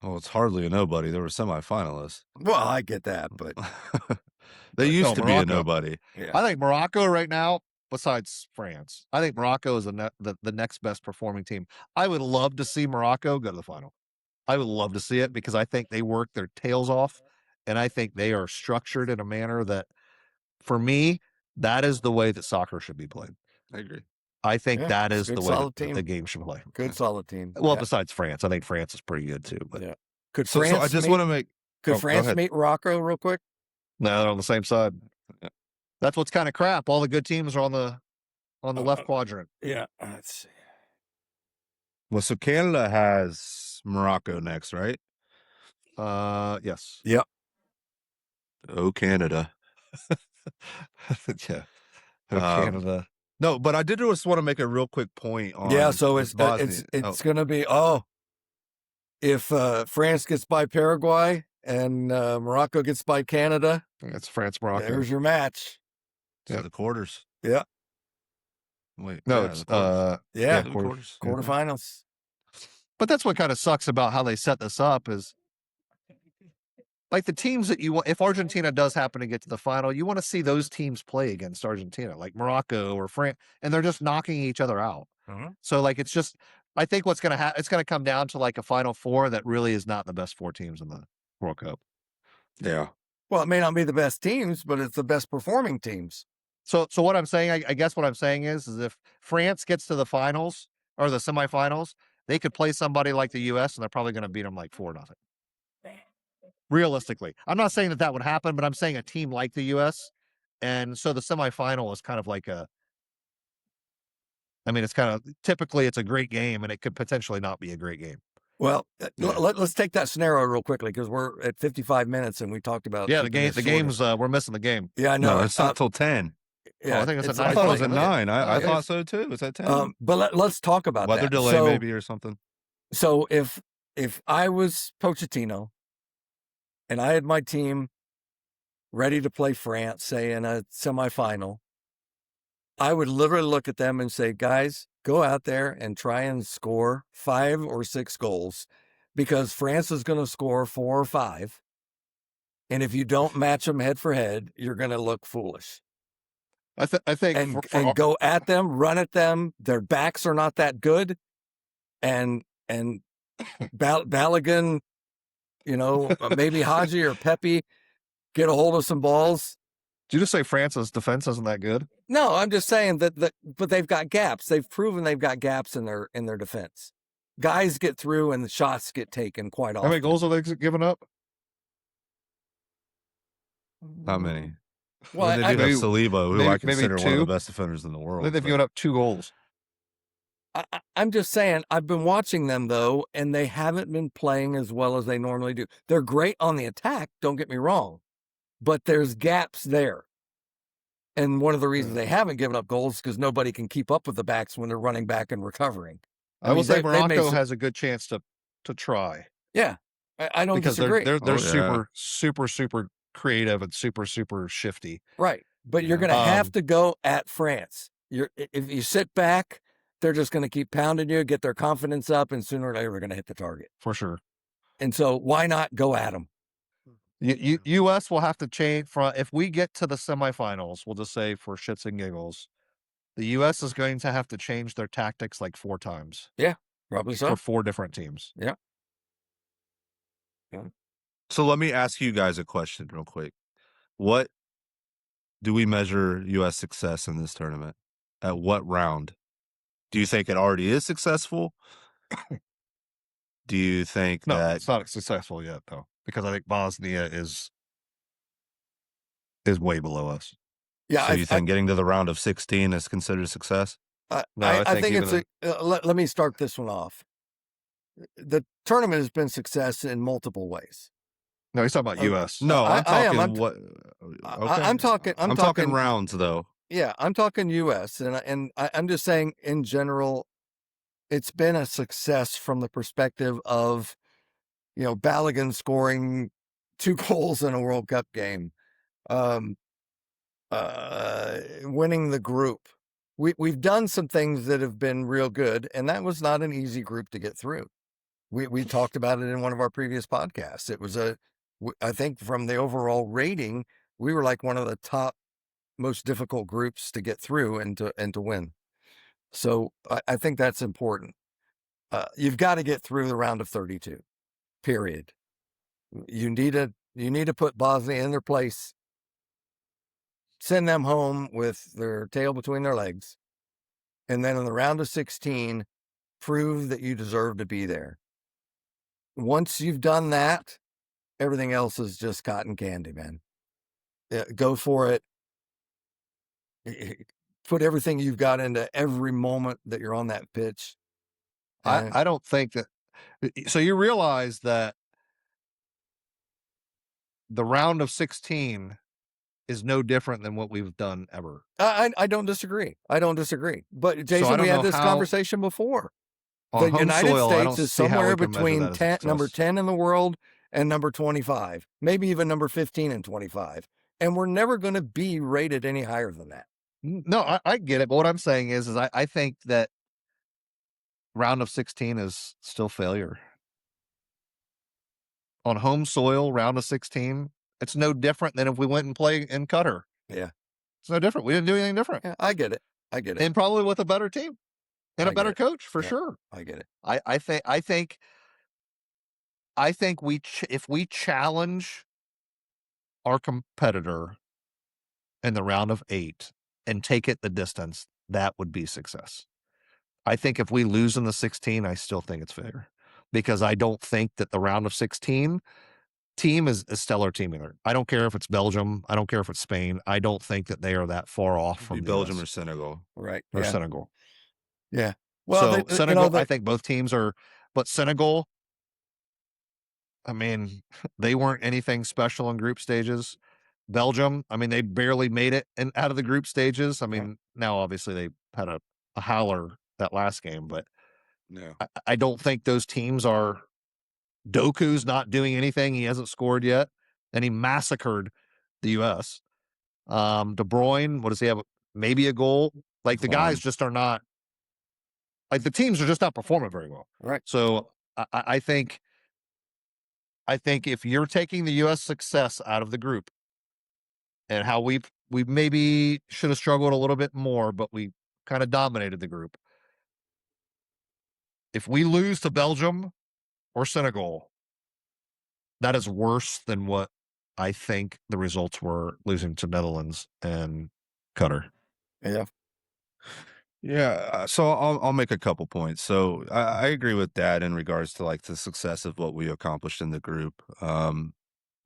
Oh, it's hardly a nobody. They were semifinalists. Well, I get that, but they used to be a nobody. Yeah. I think Morocco right now, besides France, I think Morocco is the next best performing team. I would love to see Morocco go to the final. I would love to see it because I think they work their tails off, and I think they are structured in a manner that, for me, that is the way that soccer should be played. I agree. I think that is the way that the game should play. Good, solid team. Well, besides France, I think France is pretty good too. But could France? So I just want to make. Could France meet Morocco real quick? No, they're on the same side. That's what's kind of crap. All the good teams are on the left quadrant. Yeah. Let's see. Well, so Canada has face Morocco next, right? Yes. Yep. Oh, Canada. Yeah. Canada. No, but I did just want to make a real quick point Yeah. on So this Bosnia. it's going to be if France gets by Paraguay and Morocco gets by Canada, It's France, Morocco. there's your match. To the quarters. Yeah. Wait, No, yeah, it's the quarters. Yeah. The quarters. Quarterfinals. But that's what kind of sucks about how they set this up is like the teams that you want. If Argentina does happen to get to the final, you want to see those teams play against Argentina, like Morocco or France, and they're just knocking each other out. So like it's just, I think what's going to happen, it's going to come down to like a Final Four that really is not the best 4 teams in the World Cup. Yeah. Well, it may not be the best teams, but it's the best performing teams. So what I'm saying, I guess what I'm saying is if France gets to the finals or the semifinals, they could play somebody like the U.S. and they're probably going to beat them like 4-0. Realistically, I'm not saying that would happen, but I'm saying a team like the U.S. And so the semifinal is kind of like it's kind of typically it's a great game, and it could potentially not be a great game. Well, let's take that scenario real quickly because we're at 55 minutes and we talked about the game's we're missing the game. Yeah, I know. No, it's not till 10. Yeah, I think it's at I 9. thought it was at 9. Okay. I thought so too. It's at 10. But let's talk about weather that. delay maybe or something. So if I was Pochettino and I had my team ready to play France, say in a semifinal, I would literally look at them and say, guys, go out there and try and score 5 or 6 goals because France is going to score 4 or 5. And if you don't match them head for head, you're going to look foolish. I think and go at them, run at them. Their backs are not that good. And Balogun, maybe Haji or Pepe get a hold of some balls. Did you just say France's defense isn't that good? No, I'm just saying but they've got gaps. They've proven they've got gaps in their defense. Guys get through and the shots get taken quite often. How many goals are they giving up? Not many. Well, they do have Saliba, who I consider one of the best defenders in the world. They've given up 2 goals. I'm just saying, I've been watching them, though, and they haven't been playing as well as they normally do. They're great on the attack, don't get me wrong, but there's gaps there. And one of the reasons they haven't given up goals is because nobody can keep up with the backs when they're running back and recovering. I will say Morocco has a good chance to try. Yeah, I don't disagree. Because they're super creative and super shifty. Right, but you're going to have to go at France. If you sit back, they're just going to keep pounding you, get their confidence up, and sooner or later they're going to hit the target. For sure. And so why not go at them? U.S. will have to change if we get to the semifinals, we'll just say for shits and giggles, the U.S. is going to have to change their tactics like 4 times. Yeah, probably so. For 4 different teams. Yeah. So let me ask you guys a question real quick. What do we measure U.S. success in this tournament? At what round? Do you think it already is successful? Do you think that it's not successful yet, though, because I think Bosnia is way below us. Yeah. So you think getting to the round of 16 is considered a success? I think it's let me start this one off. The tournament has been success in multiple ways. No, he's talking about U.S. No, I'm talking I'm talking rounds, though. Yeah, I'm talking U.S. and I'm just saying in general, it's been a success from the perspective of, Balogun scoring 2 goals in a World Cup game, winning the group. We've done some things that have been real good, and that was not an easy group to get through. We talked about it in one of our previous podcasts. It was I think from the overall rating, we were like one of the top most difficult groups to get through and to win. So I think that's important. You've got to get through the round of 32, period. You need to put Bosnia in their place, send them home with their tail between their legs, and then in the round of 16, prove that you deserve to be there. Once you've done that, everything else is just cotton candy, man. Go for it. Put everything you've got into every moment that you're on that pitch. I don't think that So you realize that the round of 16 is no different than what we've done ever. I don't disagree. I don't disagree. But So I Jason, we don't had know this how conversation before. on The home United soil, I States don't is see how we somewhere can measure between that as a number success. 10 in the world and number 25, maybe even number 15 and 25. And we're never going to be rated any higher than that. No, I get it. But what I'm saying is I think that round of 16 is still failure. On home soil, round of 16, it's no different than if we went and played in Qatar. Yeah. It's no different. We didn't do anything different. Yeah, I get it. I get it. And probably with a better team and I a better get it. coach for Yeah, sure. I get it. I think if we challenge our competitor in the round of 8 and take it the distance, that would be success. I think if we lose in the 16, I still think it's fair because I don't think that the round of 16 team is a stellar team either. I don't care if it's Belgium. I don't care if it's Spain. I don't think that they are that far off from Belgium US or Senegal. Right. or Yeah. Senegal. Yeah. Well, So you Senegal, know, I think both teams are, but Senegal, I mean, they weren't anything special in group stages. Belgium, I mean, they barely made it and out of the group stages. I mean, now obviously they had a howler that last game, but No. I don't think those teams are. Doku's not doing anything. He hasn't scored yet, and he massacred the U.S. De Bruyne, what does he have? Maybe a goal. Like the guys just are not. Like the teams are just not performing very well. right. So I think if you're taking the U.S. success out of the group and how we maybe should have struggled a little bit more, but we kind of dominated the group. If we lose to Belgium or Senegal, that is worse than what I think the results were losing to Netherlands and Qatar. Yeah. Yeah, so I'll make a couple points. So I agree with that in regards to like the success of what we accomplished in the group.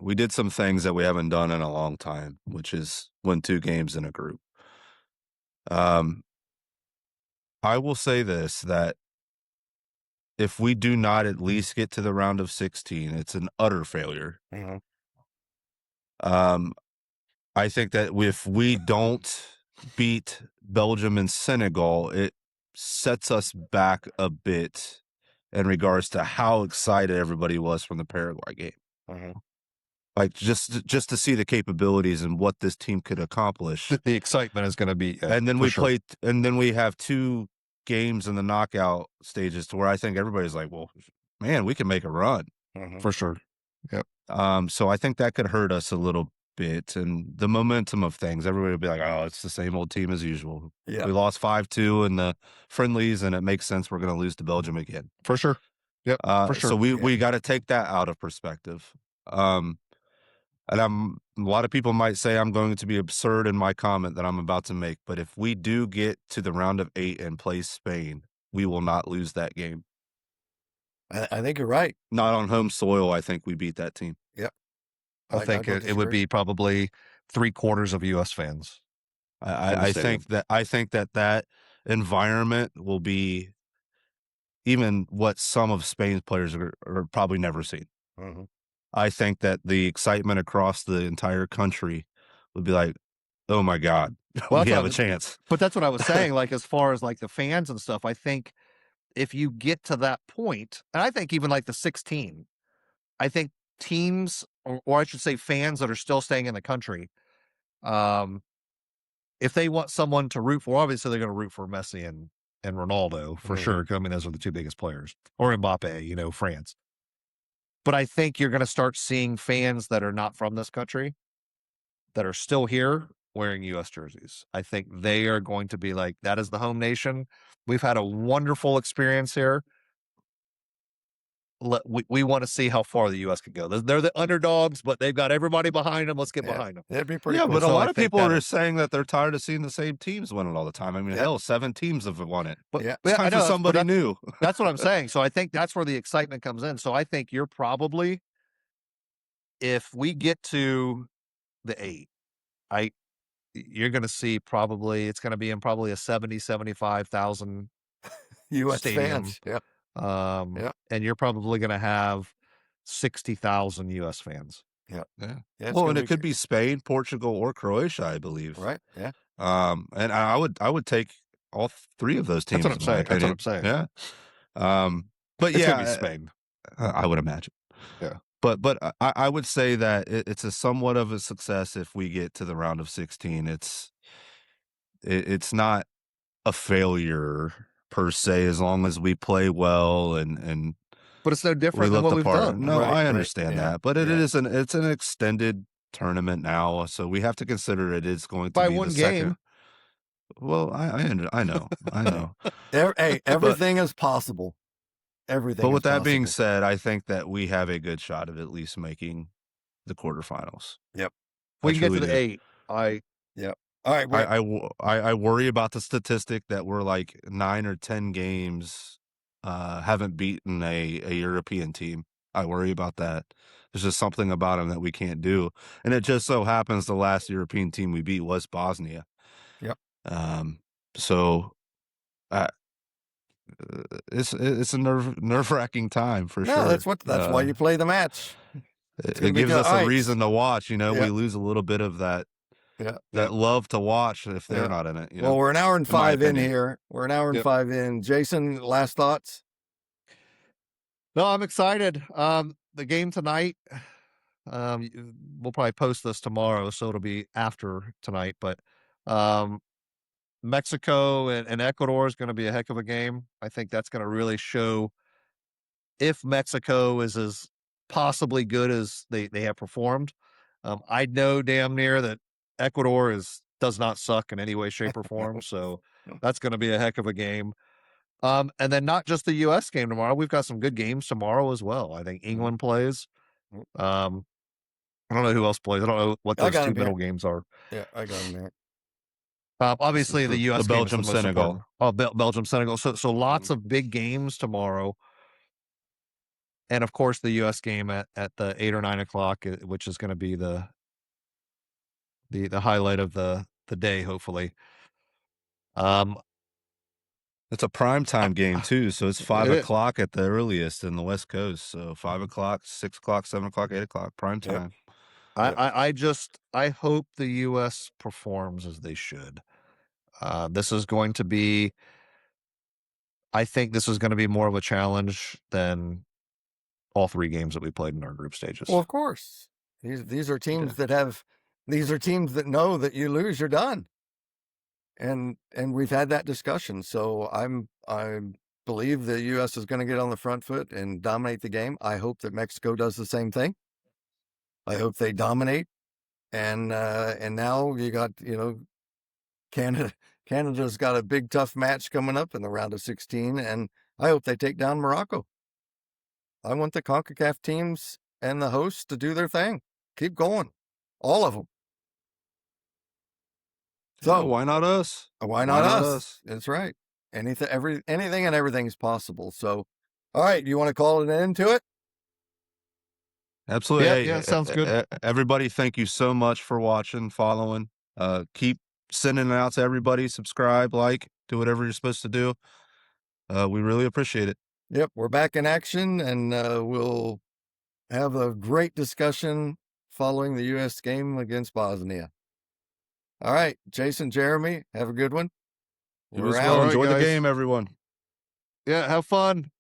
We did some things that we haven't done in a long time, which is win 2 games in a group. I will say this, that if we do not at least get to the round of 16, it's an utter failure. Mhm. I think that if we don't beat Belgium and Senegal, it sets us back a bit in regards to how excited everybody was from the Paraguay game. Mhm. Like just to see the capabilities and what this team could accomplish. The excitement is going to be, And then for sure. and then we have 2 games in the knockout stages to where I think everybody's like, well, man, we can make a run. Mhm. For sure. Yep. So I think that could hurt us a little bit, and the momentum of things, everybody will be like, oh, it's the same old team as usual. Yeah. We lost 5-2 in the friendlies, and it makes sense we're going to lose to Belgium again. For sure. Yep. For sure. So we got to take that out of perspective. And a lot of people might say I'm going to be absurd in my comment that I'm about to make, but if we do get to the round of 8 and play Spain, we will not lose that game. I think you're right. Not on home soil. I think we beat that team. Yep. I think don't it would disagree. be probably 3/4 of U.S. fans. I think that environment will be even what some of Spain's players are probably never seen. Mhm. I think that the excitement across the entire country would be like, oh my God, Well, we that's what have a chance. But that's what I was saying. Like as far as like the fans and stuff, I think if you get to that point, and I think even like the 16, I think teams, or I should say fans that are still staying in the country, if they want someone to root for, obviously they're going to root for Messi and Ronaldo for sure. I mean, those are the 2 biggest players, or Mbappe, France. But I think you're going to start seeing fans that are not from this country that are still here wearing U.S. jerseys. I think they are going to be like, that is the home nation. We've had a wonderful experience here. We want to see how far the U.S. can go. They're the underdogs, but they've got everybody behind them. Let's get behind them. That'd be pretty Yeah, cool. but a So lot I of think people that are is- saying that they're tired of seeing the same teams win it all the time. I mean, hell, 7 teams have won it. But Yeah. It's I time know, for somebody new. That's what I'm saying. So I think that's where the excitement comes in. So I think you're probably, if we get to the 8, you're going to see probably, it's going to be in probably a 70, 75,000 U.S. stadium. fans. Yeah. And you're probably going to have 60,000 U.S. fans. Yeah. Yeah. It's Well, gonna and be it could be Spain, Portugal, or Croatia, I believe. right. Yeah. And I would take all three of those That's teams what I'm in my saying. That's what opinion. I'm saying. Yeah. But It's going to be yeah, Spain. I would imagine. Yeah. But I would say that it's a somewhat of a success if we get to the round of 16. It's not a failure per se as long as we play well and But it's no we different than look what the we've part. done. No, Right. I Right. understand Yeah. that, but Yeah. it's an extended tournament now, so we have to consider it is going to By be one the second. game. Well, I know, I know. Hey, everything is possible. Everything But is with that being possible. said, I think that we have a good shot of at least making the quarterfinals. Yep. We I can get truly to the do. 8. Yep. All right. I worry about the statistic that we're like 9 or 10 games haven't beaten a European team. I worry about that. There's just something about them that we can't do, and it just so happens the last European team we beat was Bosnia. Yep. So uh, it's a nerve-wracking time for No, sure. that's why you play the match. It's It gonna be gives good. us All a right. reason to watch. You know, Yeah. we lose a little bit of that Yeah. Yeah. love to watch if they're Yeah. not in it. You Well, know, we're an hour and in my 5 in opinion. here. We're an hour and Yep. 5 in. Jason, last thoughts? No, I'm excited. The game tonight, we'll probably post this tomorrow, so it'll be after tonight. But Mexico and Ecuador is going to be a heck of a game. I think that's going to really show if Mexico is as possibly good as they have performed. I know damn near that Ecuador does not suck in any way, shape, or form. So that's going to be a heck of a game. And then not just the U.S. game tomorrow. We've got some good games tomorrow as well. I think England plays. I don't know who else plays. I don't know what I those got two him here. middle games are. Yeah, I got him there. Obviously, the U.S. game is the Belgium most Senegal. important. Oh, Belgium, Senegal. So lots of big games tomorrow, and of course the U.S. game at the 8 or 9 o'clock, which is going to be the highlight of the day, hopefully. It's a primetime game too, so it's 5 It is. o'clock at the earliest in the West Coast. So 5 o'clock, 6 o'clock, 7 o'clock, 8 o'clock, prime time. I hope the U.S. performs as they should. This is going to be. I think this is going to be more of a challenge than all 3 games that we played in our group stages. Well, of course. These are teams that know that you lose, you're done. And we've had that discussion. So I believe the U.S. is going to get on the front foot and dominate the game. I hope that Mexico does the same thing. I hope they dominate. And now you got, Canada. Canada's got a big, tough match coming up in the round of 16, and I hope they take down Morocco. I want the CONCACAF teams and the hosts to do their thing. Keep going. All of them. So yeah, why not us? Why not us? That's right. Anything and everything is possible. So, all right, you want to call an end to it? Absolutely. Yeah, sounds good. Everybody, thank you so much for watching, following. Keep sending it out to everybody. Subscribe, like, do whatever you're supposed to do. We really appreciate it. Yep, we're back in action, and we'll have a great discussion following the U.S. game against Bosnia. All right, Jason, Jeremy, have a good one. You as well. All right, Enjoy the guys. game, everyone. Yeah, have fun.